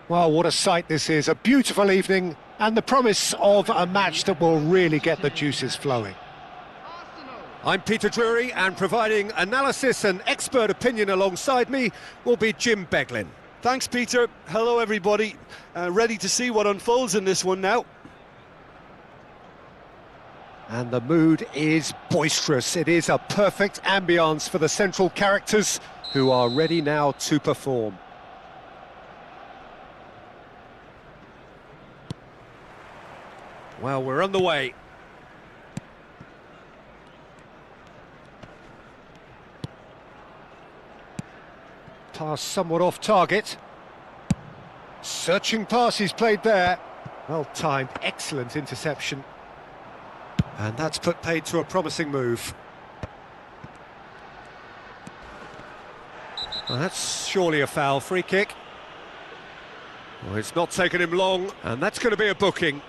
Well, what a sight this is. A beautiful evening and the promise of a match that will really get the juices flowing. I'm Peter Drury, and providing analysis and expert opinion alongside me will be Jim Beglin. Thanks, Peter. Hello, everybody. Ready to see what unfolds in this one now. And the mood is boisterous. It is a perfect ambience for the central characters who are ready now to perform. Well, we're on the way. Pass somewhat off target. Searching pass he's played there. Well timed, excellent interception. And that's put paid to a promising move. Well, that's surely a foul. Free kick. Well, it's not taken him long, and that's going to be a booking.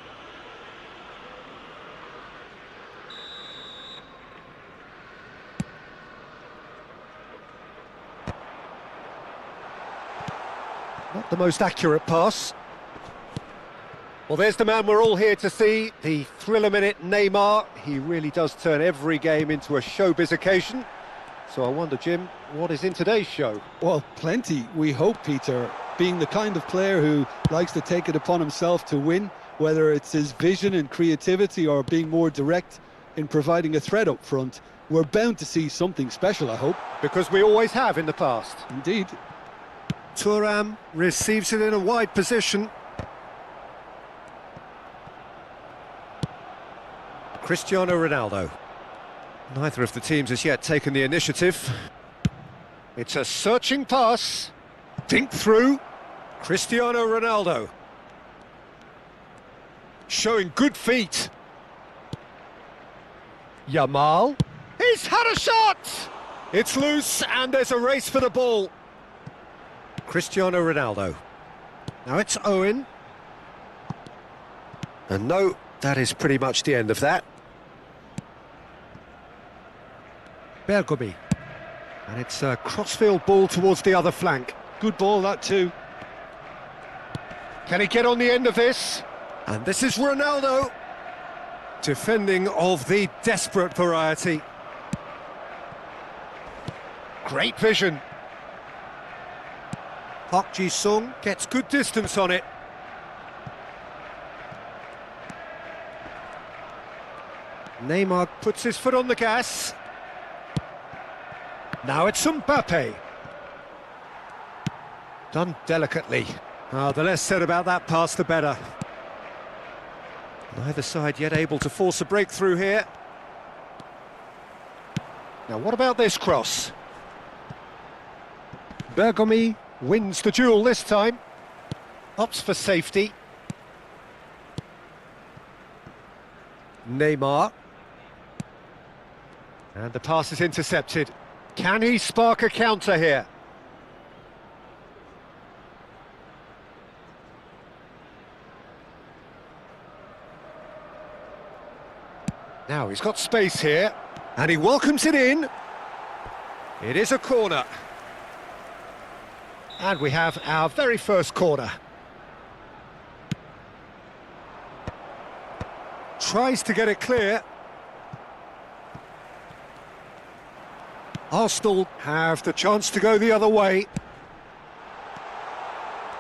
Not the most accurate pass. Well, there's the man we're all here to see, the thriller-minute Neymar. He really does turn every game into a showbiz occasion. So I wonder, Jim, what is in today's show? Well, plenty, we hope, Peter. Being the kind of player who likes to take it upon himself to win, whether it's his vision and creativity or being more direct in providing a threat up front, we're bound to see something special, I hope. Because we always have in the past. Indeed. Thuram receives it in a wide position. Cristiano Ronaldo. Neither of the teams has yet taken the initiative. It's a searching pass. Dink through. Cristiano Ronaldo. Showing good feet. Yamal. He's had a shot! It's loose and there's a race for the ball. Cristiano Ronaldo. Now it's Owen. And no, that is pretty much the end of that. Bergomi. And it's a crossfield ball towards the other flank. Good ball, that too. Can he get on the end of this? And this is Ronaldo. Defending of the desperate variety. Great vision. Park Ji-sung gets good distance on it. Neymar puts his foot on the gas. Now it's Mbappe. Done delicately. The less said about that pass, the better. Neither side yet able to force a breakthrough here. Now what about this cross? Bergomi wins the duel this time. Opts for safety. Neymar. And the pass is intercepted. Can he spark a counter here? Now he's got space here, and he welcomes it in. It is a corner. And we have our very first corner. Tries to get it clear. Arsenal have the chance to go the other way.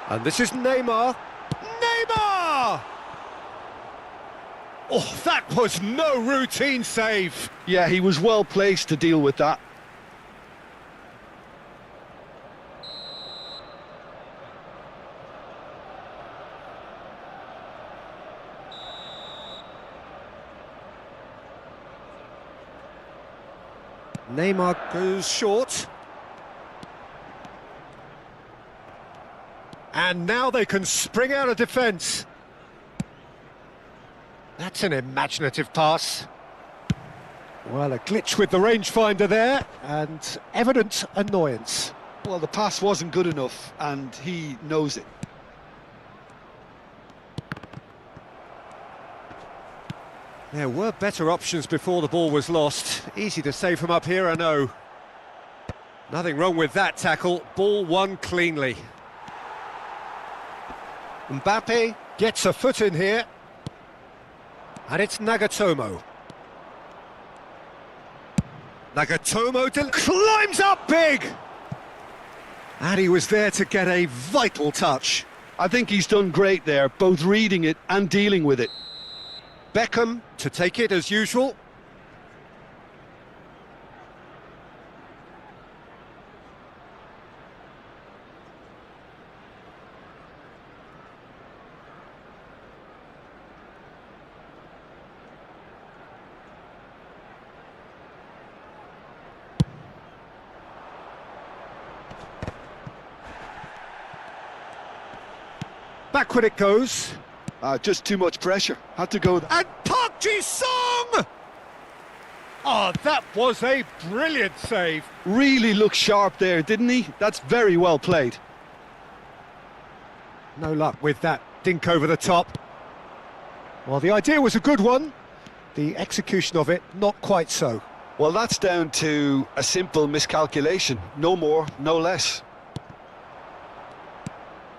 And this is Neymar. Neymar! Oh, that was no routine save. Yeah, he was well placed to deal with that. Neymar goes short. And now they can spring out of defence. That's an imaginative pass. Well, a glitch with the rangefinder there, and evident annoyance. Well, the pass wasn't good enough, and he knows it. There were better options before the ball was lost. Easy to save from up here, I know. Nothing wrong with that tackle. Ball won cleanly. Mbappe gets a foot in here. And it's Nagatomo. Nagatomo climbs up big! And he was there to get a vital touch. I think he's done great there, both reading it and dealing with it. Beckham to take it as usual. Backward it goes. Just too much pressure. Had to go. And Park Ji-sung! Oh, that was a brilliant save. Really looked sharp there, didn't he? That's very well played. No luck with that dink over the top. Well, the idea was a good one. The execution of it, not quite so. Well, that's down to a simple miscalculation. No more, no less.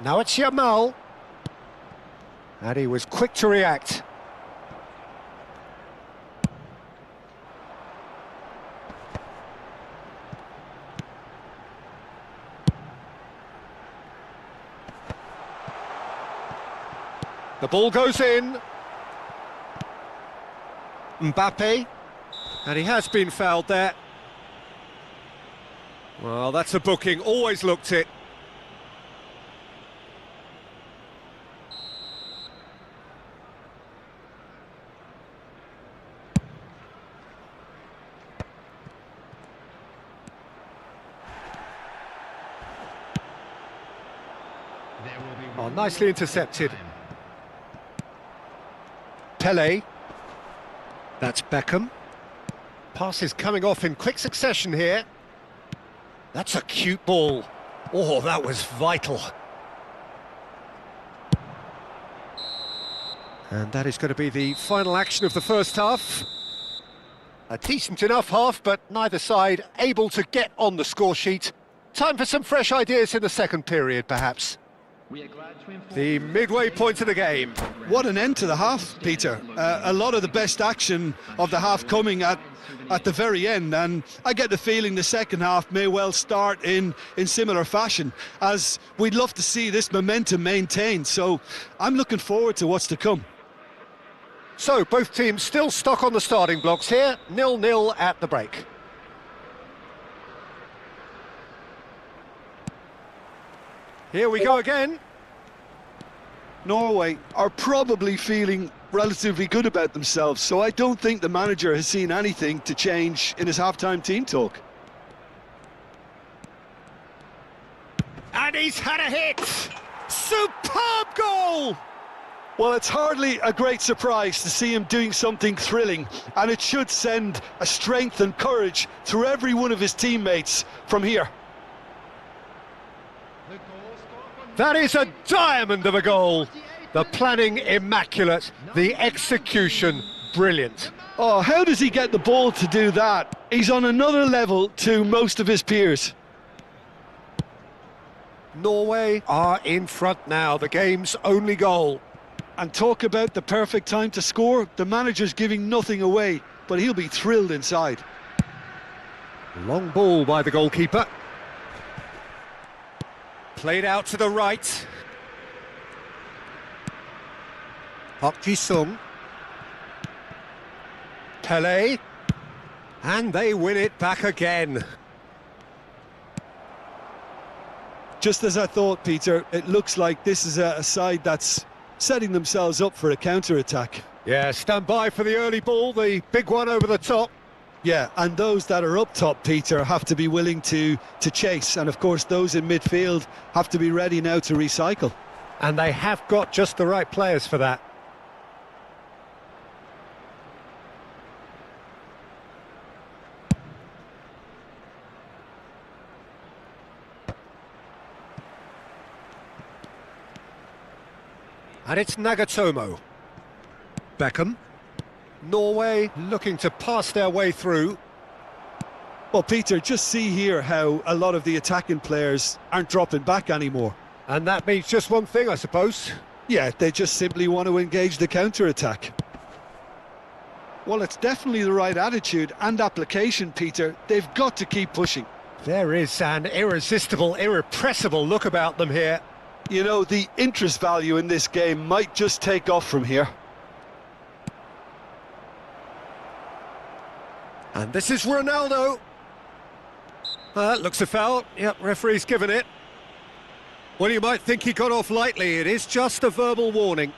Now it's Yamal. And he was quick to react. The ball goes in. Mbappe. And he has been fouled there. Well, that's a booking. Always looked it. Oh, nicely intercepted. Pele. That's Beckham. Passes coming off in quick succession here. That's a cute ball. Oh, that was vital. And that is going to be the final action of the first half. A decent enough half, but neither side able to get on the score sheet. Time for some fresh ideas in the second period, perhaps. The midway point of the game. What an end to the half, Peter. A lot of the best action of the half coming at the very end, and I get the feeling the second half may well start in similar fashion, as we'd love to see this momentum maintained. So I'm looking forward to what's to come. So both teams still stuck on the starting blocks here, 0-0 at the break. Here we go again. Norway are probably feeling relatively good about themselves, so I don't think the manager has seen anything to change in his half-time team talk. And he's had a hit! Superb goal! Well, it's hardly a great surprise to see him doing something thrilling, and it should send a strength and courage through every one of his teammates from here. That is a diamond of a goal. The planning immaculate, the execution brilliant. Oh, how does he get the ball to do that? He's on another level to most of his peers. Norway are in front now, the game's only goal. And talk about the perfect time to score. The manager's giving nothing away, but he'll be thrilled inside. Long ball by the goalkeeper. Played out to the right. Park Ji-sung. Pele. And they win it back again. Just as I thought, Peter, it looks like this is a side that's setting themselves up for a counter-attack. Yeah, stand by for the early ball, the big one over the top. Yeah, and those that are up top, Peter, have to be willing to chase. And, of course, those in midfield have to be ready now to recycle. And they have got just the right players for that. And it's Nagatomo. Beckham. Norway looking to pass their way through. Well, Peter, just see here how a lot of the attacking players aren't dropping back anymore. And that means just one thing, I suppose. Yeah, they just simply want to engage the counter-attack. Well, it's definitely the right attitude and application, Peter. They've got to keep pushing. There is an irresistible, irrepressible look about them here. You know, the interest value in this game might just take off from here. And this is Ronaldo. Looks a foul. Yep, referee's given it. Well, you might think he got off lightly. It is just a verbal warning.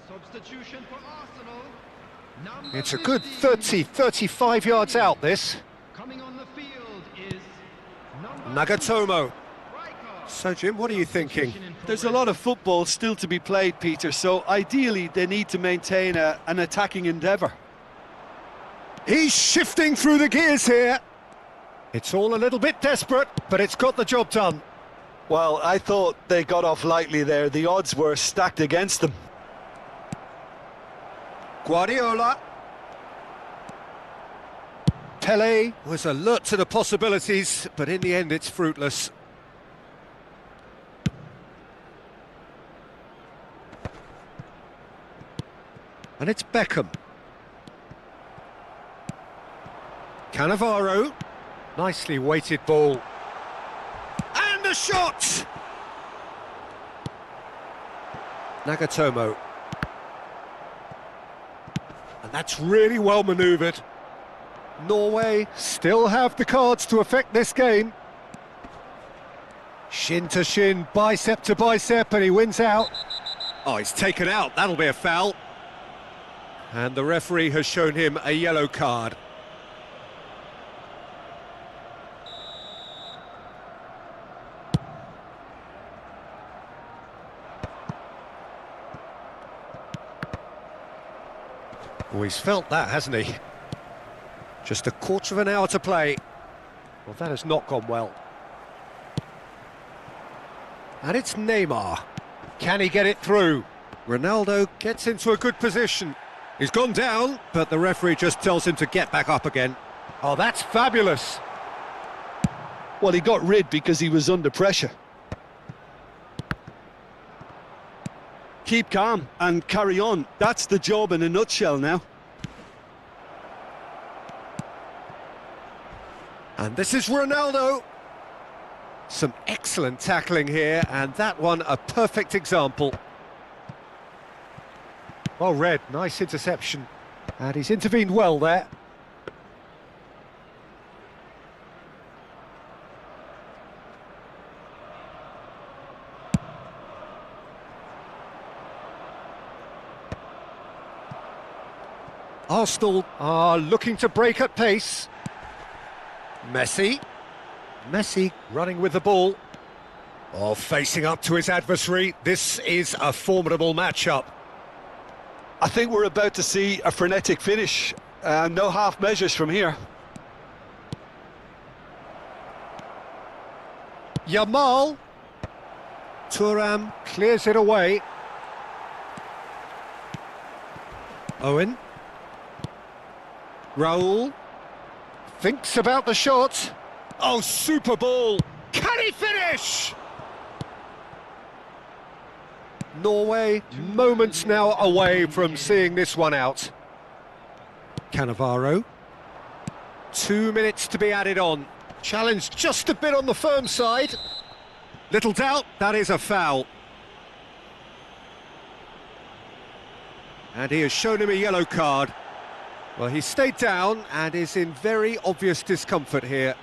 Substitution for Arsenal. It's a good 35 yards out, this. Coming on the field is Nagatomo. So, Jim, what are you thinking? There's a lot of football still to be played, Peter, so ideally they need to maintain an attacking endeavour. He's shifting through the gears here. It's all a little bit desperate, but it's got the job done. Well, I thought they got off lightly there. The odds were stacked against them. Guardiola. Pele was alert to the possibilities, but in the end it's fruitless. And it's Beckham. Cannavaro. Nicely weighted ball. And the shot! Nagatomo. And that's really well manoeuvred. Norway still have the cards to affect this game. Shin to shin, bicep to bicep, and he wins out. Oh, he's taken out. That'll be a foul. And the referee has shown him a yellow card. Oh, he's felt that, hasn't he? Just a quarter of an hour to play. Well, that has not gone well. And it's Neymar. Can he get it through? Ronaldo gets into a good position. He's gone down, but the referee just tells him to get back up again. Oh, that's fabulous. Well, he got rid because he was under pressure. Keep calm and carry on. That's the job in a nutshell now. And this is Ronaldo. Some excellent tackling here, and that one a perfect example. Well read, nice interception. And he's intervened well there. Arsenal are looking to break at pace. Messi. Messi running with the ball. Oh, facing up to his adversary. This is a formidable matchup. I think we're about to see a frenetic finish. No half measures from here. Yamal. Thuram clears it away. Owen. Raul. Thinks about the shot. Oh, super ball. Can he finish? Norway, moments now away from seeing this one out. Cannavaro. 2 minutes to be added on. Challenge just a bit on the firm side. Little doubt, that is a foul. And he has shown him a yellow card. Well, he stayed down and is in very obvious discomfort here.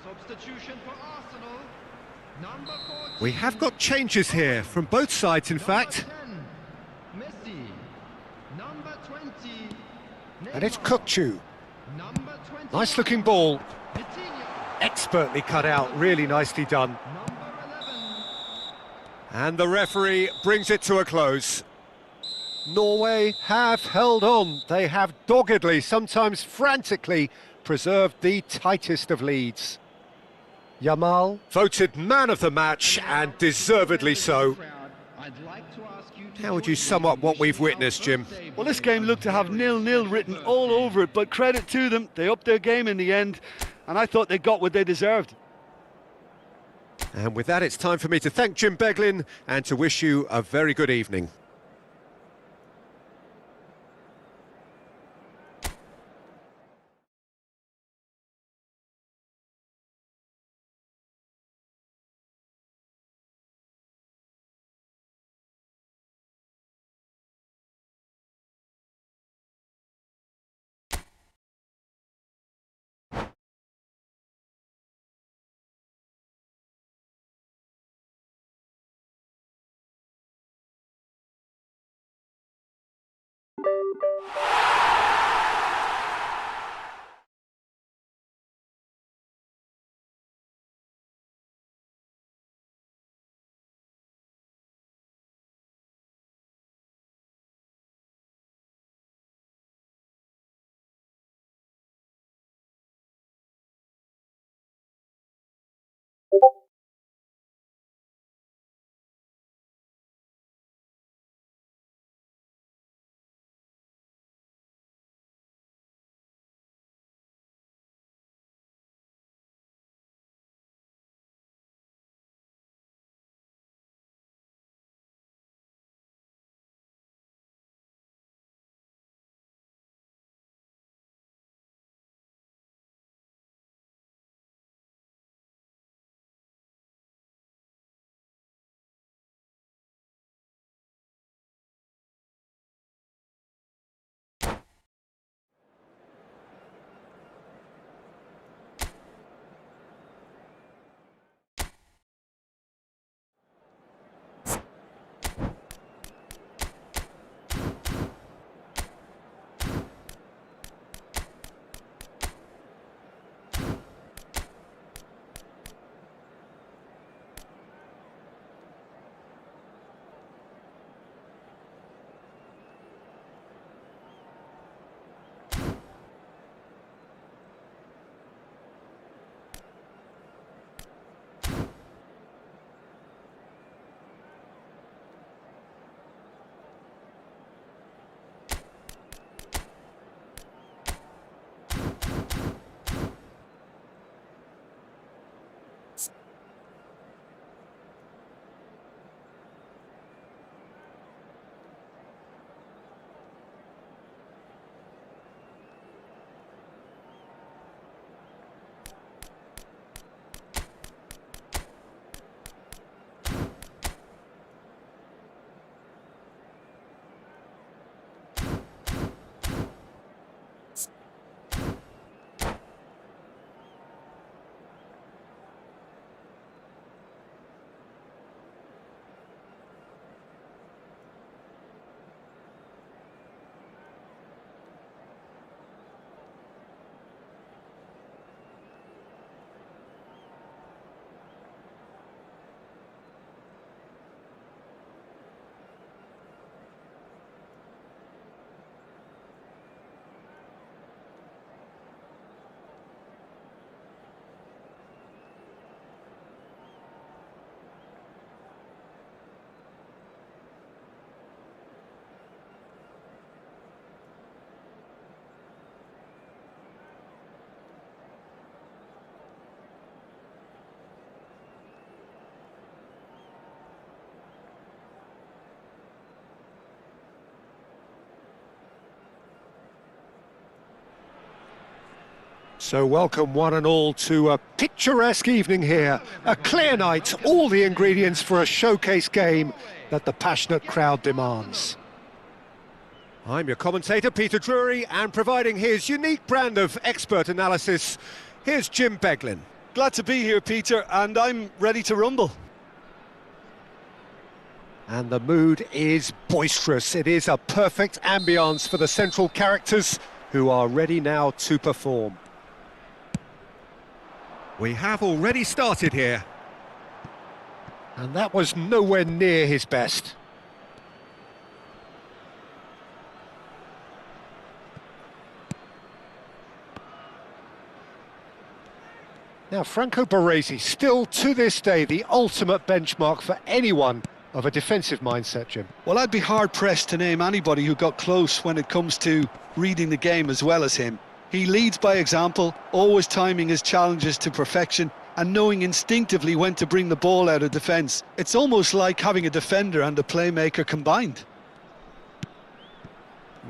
Substitution for Arsenal. Number 14. We have got changes here, from both sides in fact. Number 10, Messi. Number 20, And it's Neymar. Kukçu. Number 21, Nice looking ball. Vitinha. Expertly cut out, really nicely done. Number 11, And the referee brings it to a close. Norway have held on. They have doggedly, sometimes frantically, preserved the tightest of leads. Yamal voted man of the match, and deservedly so. How would you sum up what we've witnessed, Jim? Well, this game looked to have 0-0 written all over it, but credit to them, they upped their game in the end, and I thought they got what they deserved. And with that, it's time for me to thank Jim Beglin and to wish you a very good evening. So welcome one and all to a picturesque evening here. A clear night, all the ingredients for a showcase game that the passionate crowd demands. I'm your commentator, Peter Drury, and providing his unique brand of expert analysis, here's Jim Beglin. Glad to be here, Peter, and I'm ready to rumble. And the mood is boisterous. It is a perfect ambience for the central characters who are ready now to perform. We have already started here. And that was nowhere near his best. Now, Franco Baresi, still to this day the ultimate benchmark for anyone of a defensive mindset, Jim. Well, I'd be hard-pressed to name anybody who got close when it comes to reading the game as well as him. He leads by example, always timing his challenges to perfection and knowing instinctively when to bring the ball out of defence. It's almost like having a defender and a playmaker combined.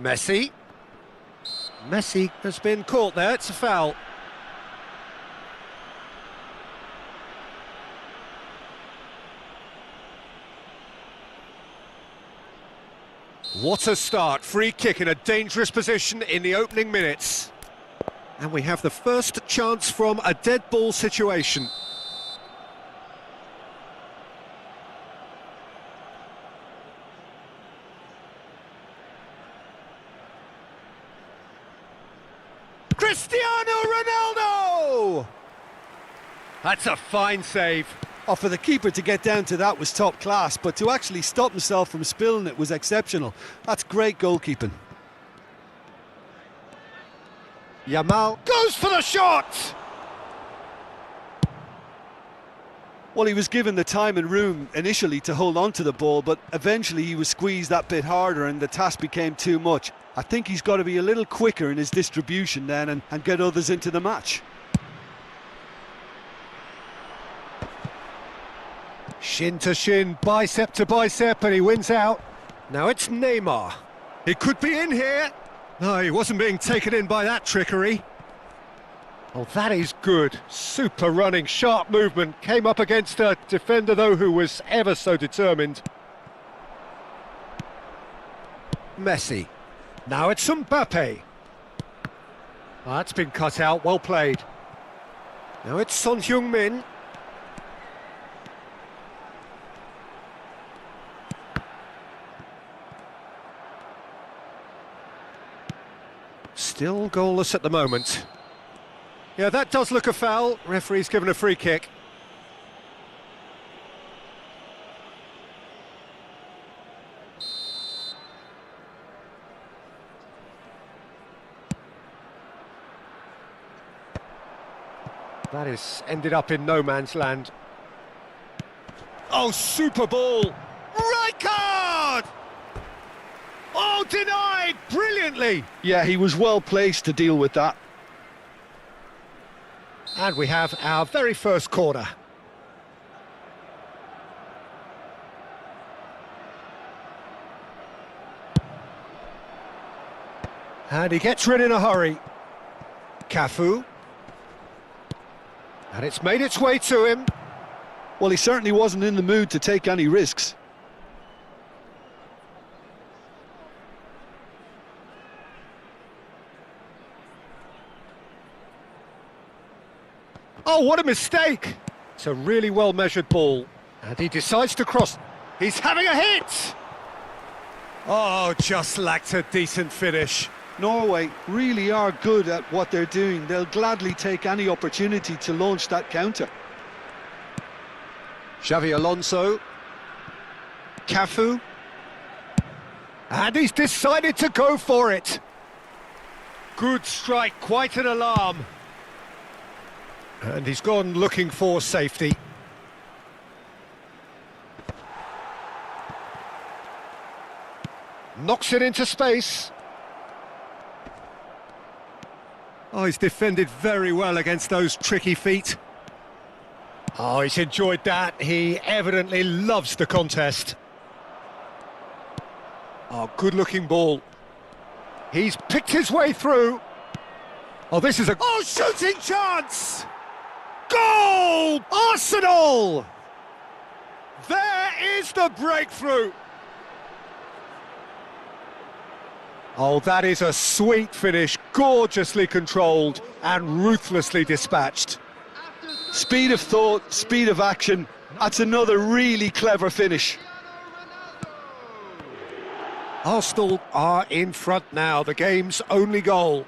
Messi. Messi has been caught there, it's a foul. What a start, free kick in a dangerous position in the opening minutes. And we have the first chance from a dead ball situation. Cristiano Ronaldo! That's a fine save. Oh, for the keeper to get down to that was top class, but to actually stop himself from spilling it was exceptional. That's great goalkeeping. Yamal goes for the shot! Well, he was given the time and room initially to hold on to the ball, but eventually he was squeezed that bit harder and the task became too much. I think he's got to be a little quicker in his distribution then and get others into the match. Shin to shin, bicep to bicep, and he wins out. Now it's Neymar. He could be in here. No, he wasn't being taken in by that trickery. Oh, that is good. Super running, sharp movement. Came up against a defender, though, who was ever so determined. Messi. Now it's Mbappe. Well, that's been cut out, well played. Now it's Son Heung-min. Still goalless at the moment. Yeah, that does look a foul. Referee's given a free kick. That is ended up in no man's land. Oh, super ball! Right card! Oh, denied brilliantly! Yeah, he was well placed to deal with that. And we have our very first corner. And he gets rid in a hurry. Cafu. And it's made its way to him. Well, he certainly wasn't in the mood to take any risks. Oh, what a mistake! It's a really well-measured ball. And he decides to cross. He's having a hit! Oh, just lacked a decent finish. Norway really are good at what they're doing. They'll gladly take any opportunity to launch that counter. Xavi Alonso. Cafu. And he's decided to go for it. Good strike, quite an alarm. And he's gone looking for safety. Knocks it into space. Oh, he's defended very well against those tricky feet. Oh, he's enjoyed that. He evidently loves the contest. Oh, good-looking ball. He's picked his way through. Oh, this is a... Oh, shooting chance! Goal! Arsenal! There is the breakthrough. Oh, that is a sweet finish, gorgeously controlled and ruthlessly dispatched. Speed of thought, speed of action. That's another really clever finish. Arsenal are in front now, the game's only goal.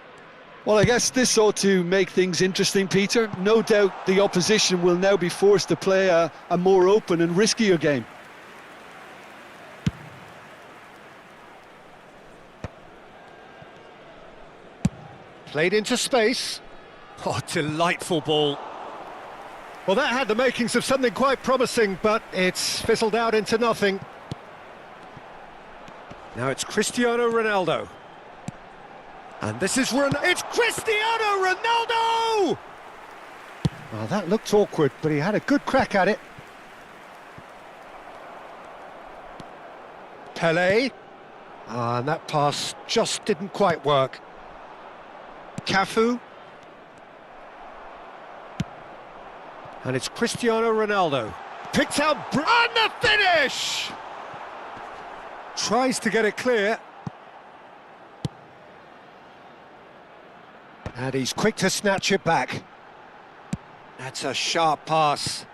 Well, I guess this ought to make things interesting, Peter. No doubt the opposition will now be forced to play a more open and riskier game. Played into space. Oh, delightful ball. Well, that had the makings of something quite promising, but it's fizzled out into nothing. Now it's Cristiano Ronaldo. And this is it's Cristiano Ronaldo! Well, that looked awkward, but he had a good crack at it. Pelé. And that pass just didn't quite work. Cafu. And it's Cristiano Ronaldo. Picked out, and the finish! Tries to get it clear. And he's quick to snatch it back. That's a sharp pass.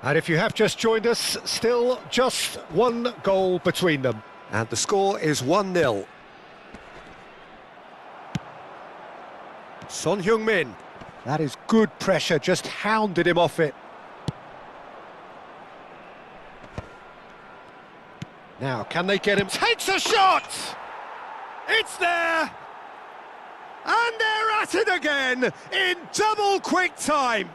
And if you have just joined us, still just one goal between them. And the score is 1-0. Son Heung-min. That is good pressure, just hounded him off it. Now, can they get him? Takes a shot! It's there! And they're at it again, in double quick time!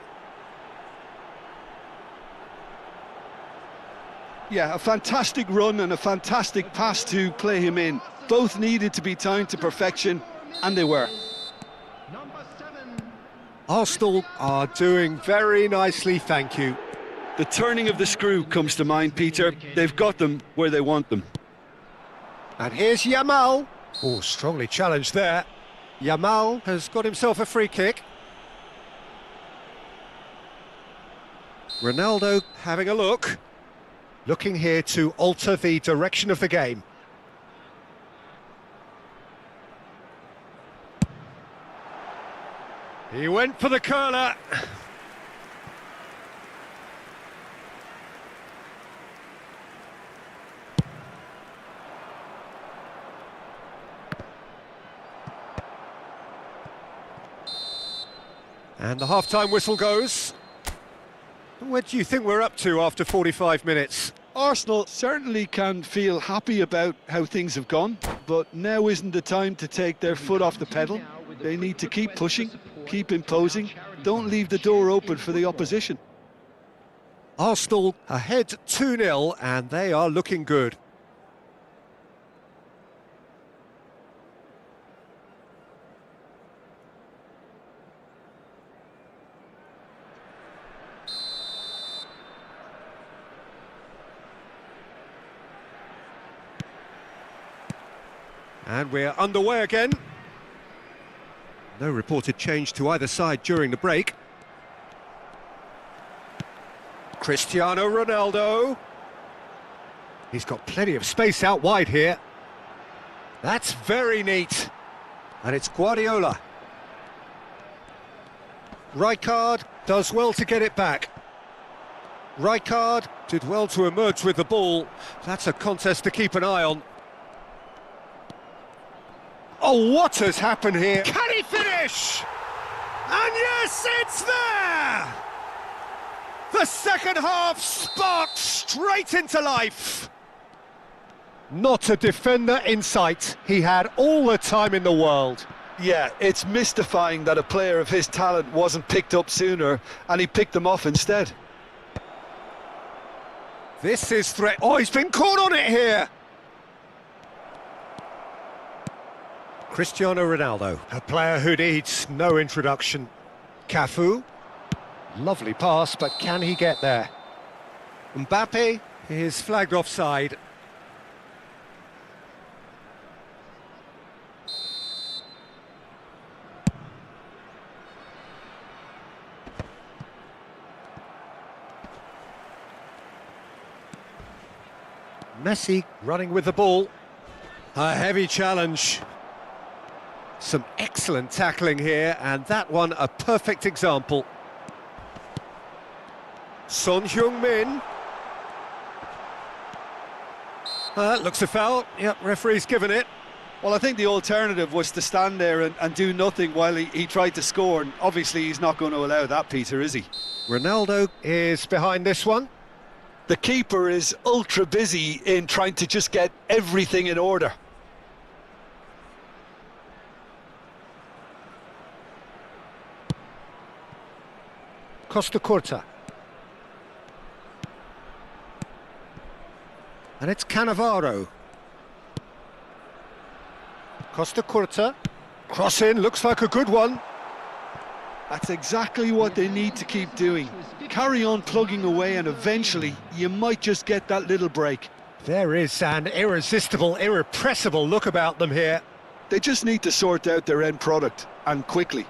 Yeah, a fantastic run and a fantastic pass to play him in. Both needed to be timed to perfection, and they were. Arsenal are doing very nicely, thank you. The turning of the screw comes to mind, Peter. They've got them where they want them. And here's Yamal. Oh, strongly challenged there. Yamal has got himself a free kick. Ronaldo having a look. Looking here to alter the direction of the game. He went for the curler. And the half-time whistle goes. Where do you think we're up to after 45 minutes? Arsenal certainly can feel happy about how things have gone, but now isn't the time to take their foot off the pedal. They need to keep pushing, keep imposing, don't leave the door open for the opposition. Arsenal ahead 2-0 and they are looking good. And we're underway again. No reported change to either side during the break. Cristiano Ronaldo. He's got plenty of space out wide here. That's very neat. And it's Guardiola. Rijkaard does well to get it back. Rijkaard did well to emerge with the ball. That's a contest to keep an eye on. Oh, what has happened here? Can he finish? And yes, it's there! The second half sparked straight into life. Not a defender in sight. He had all the time in the world. Yeah, it's mystifying that a player of his talent wasn't picked up sooner, and he picked them off instead. This is threat. Oh, he's been caught on it here. Cristiano Ronaldo, a player who needs no introduction. Cafu, lovely pass, but can he get there? Mbappe is flagged offside. Messi running with the ball. A heavy challenge. Some excellent tackling here, and that one a perfect example. Son Heung-min. Looks a foul. Yep, referee's given it. Well, I think the alternative was to stand there and do nothing while he tried to score, and obviously he's not going to allow that, Peter, is he? Ronaldo is behind this one. The keeper is ultra busy in trying to just get everything in order. Costa Curta. And it's Cannavaro. Costa Curta. Cross in, looks like a good one. That's exactly what they need to keep doing. Carry on plugging away, and eventually you might just get that little break. There is an irresistible, irrepressible look about them here. They just need to sort out their end product, and quickly.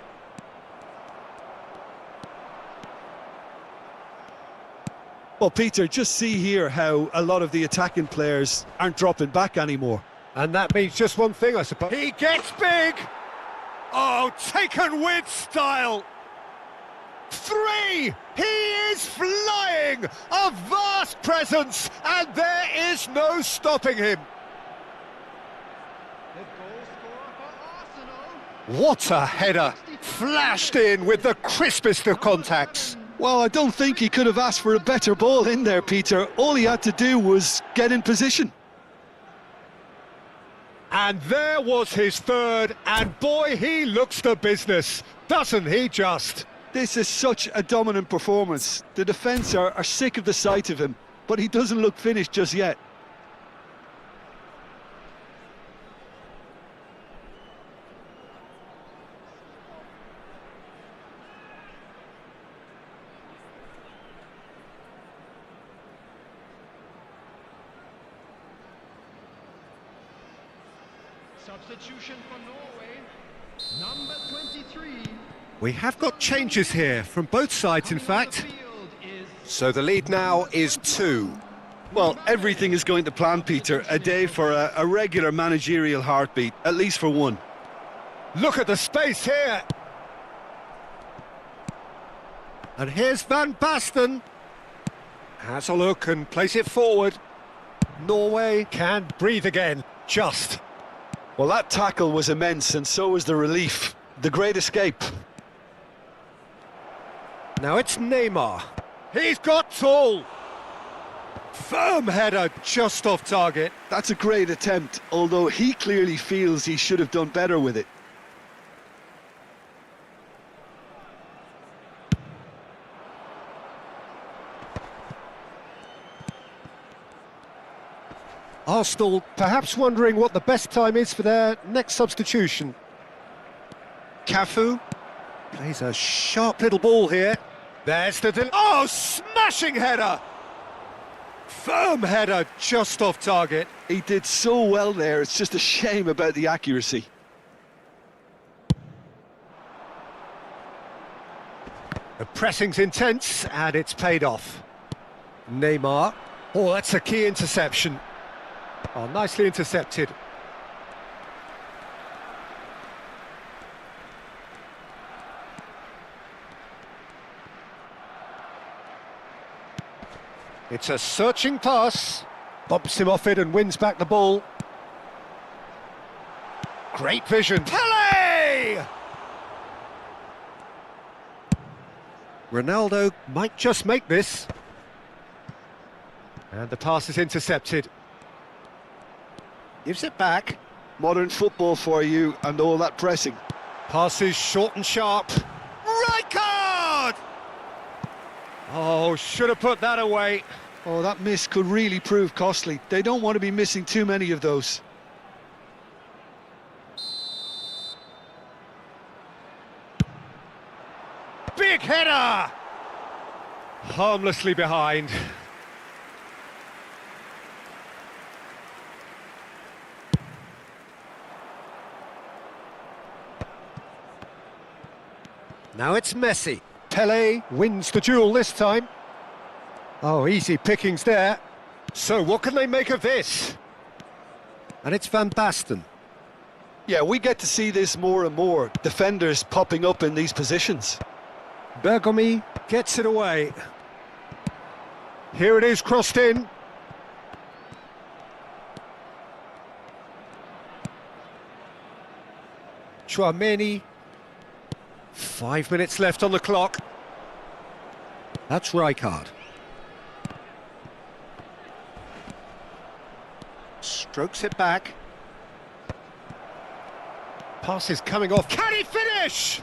Well, Peter, just see here how a lot of the attacking players aren't dropping back anymore. And that means just one thing, I suppose. He gets big! Oh, taken with style! 3! He is flying! A vast presence, and there is no stopping him. The goal scorer for Arsenal. What a header! Flashed in with the crispest of contacts. Well, I don't think he could have asked for a better ball in there, Peter. All he had to do was get in position. And there was his third, and boy, he looks the business, doesn't he just? This is such a dominant performance. The defence are sick of the sight of him, but he doesn't look finished just yet. Substitution for Norway. Number 23. We have got changes here, from both sides in fact. So the lead now is 2. Well, everything is going to plan, Peter. A day for a regular managerial heartbeat, at least for one. Look at the space here. And here's Van Basten. Has a look and plays it forward. Norway can breathe again, just. Well, that tackle was immense, and so was the relief. The great escape. Now it's Neymar. He's got tall. Firm header, just off target. That's a great attempt, although he clearly feels he should have done better with it. Arsenal perhaps wondering what the best time is for their next substitution. Cafu plays a sharp little ball here. There's the... Oh, smashing header! Firm header, just off target. He did so well there, it's just a shame about the accuracy. The pressing's intense, and it's paid off. Neymar. Oh, that's a key interception. Oh, nicely intercepted. It's a searching pass. Bumps him off it and wins back the ball. Great vision. Pele! Ronaldo might just make this. And the pass is intercepted. Gives it back. Modern football for you, and all that pressing. Passes short and sharp. Right card! Oh, should have put that away. Oh, that miss could really prove costly. They don't want to be missing too many of those. Big header! Harmlessly behind. Now it's Messi. Pele wins the duel this time. Oh, easy pickings there. So what can they make of this? And it's Van Basten. Yeah, we get to see this more and more. Defenders popping up in these positions. Bergomi gets it away. Here it is, crossed in. Chouameni. 5 minutes left on the clock. That's Rijkaard. Strokes it back. Pass is coming off. Can he finish?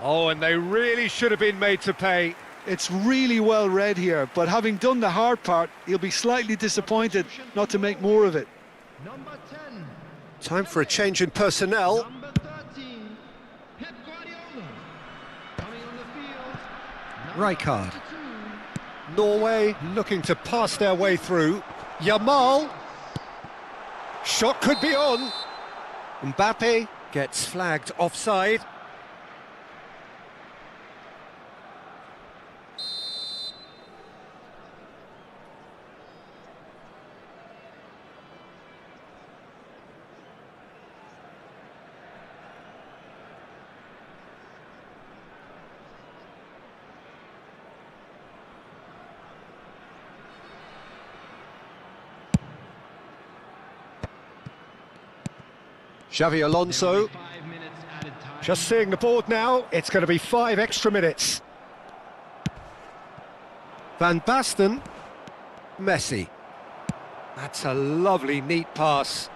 Oh, and they really should have been made to pay. It's really well read here, but having done the hard part, he'll be slightly disappointed not to make more of it. Number 10. Time for a change in personnel. Number 13. Pep Guardiola. Coming on the field. Rijkaard. Norway looking to pass their way through. Yamal. Shot could be on. Mbappe gets flagged offside. Xavi Alonso, just seeing the board now, it's going to be 5 extra minutes. Van Basten, Messi. That's a lovely, neat pass.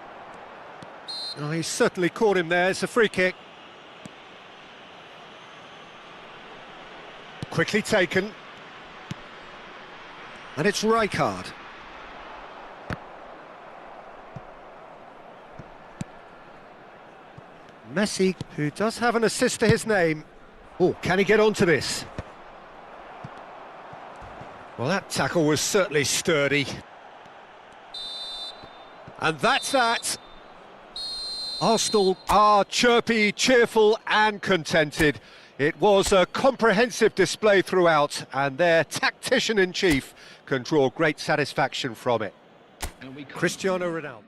Oh, he certainly caught him there, it's a free kick. Quickly taken. And it's Rijkaard. Messi, who does have an assist to his name. Oh, can he get onto this? Well, that tackle was certainly sturdy. And that's that. Arsenal are chirpy, cheerful and contented. It was a comprehensive display throughout, and their tactician-in-chief can draw great satisfaction from it. Cristiano Ronaldo.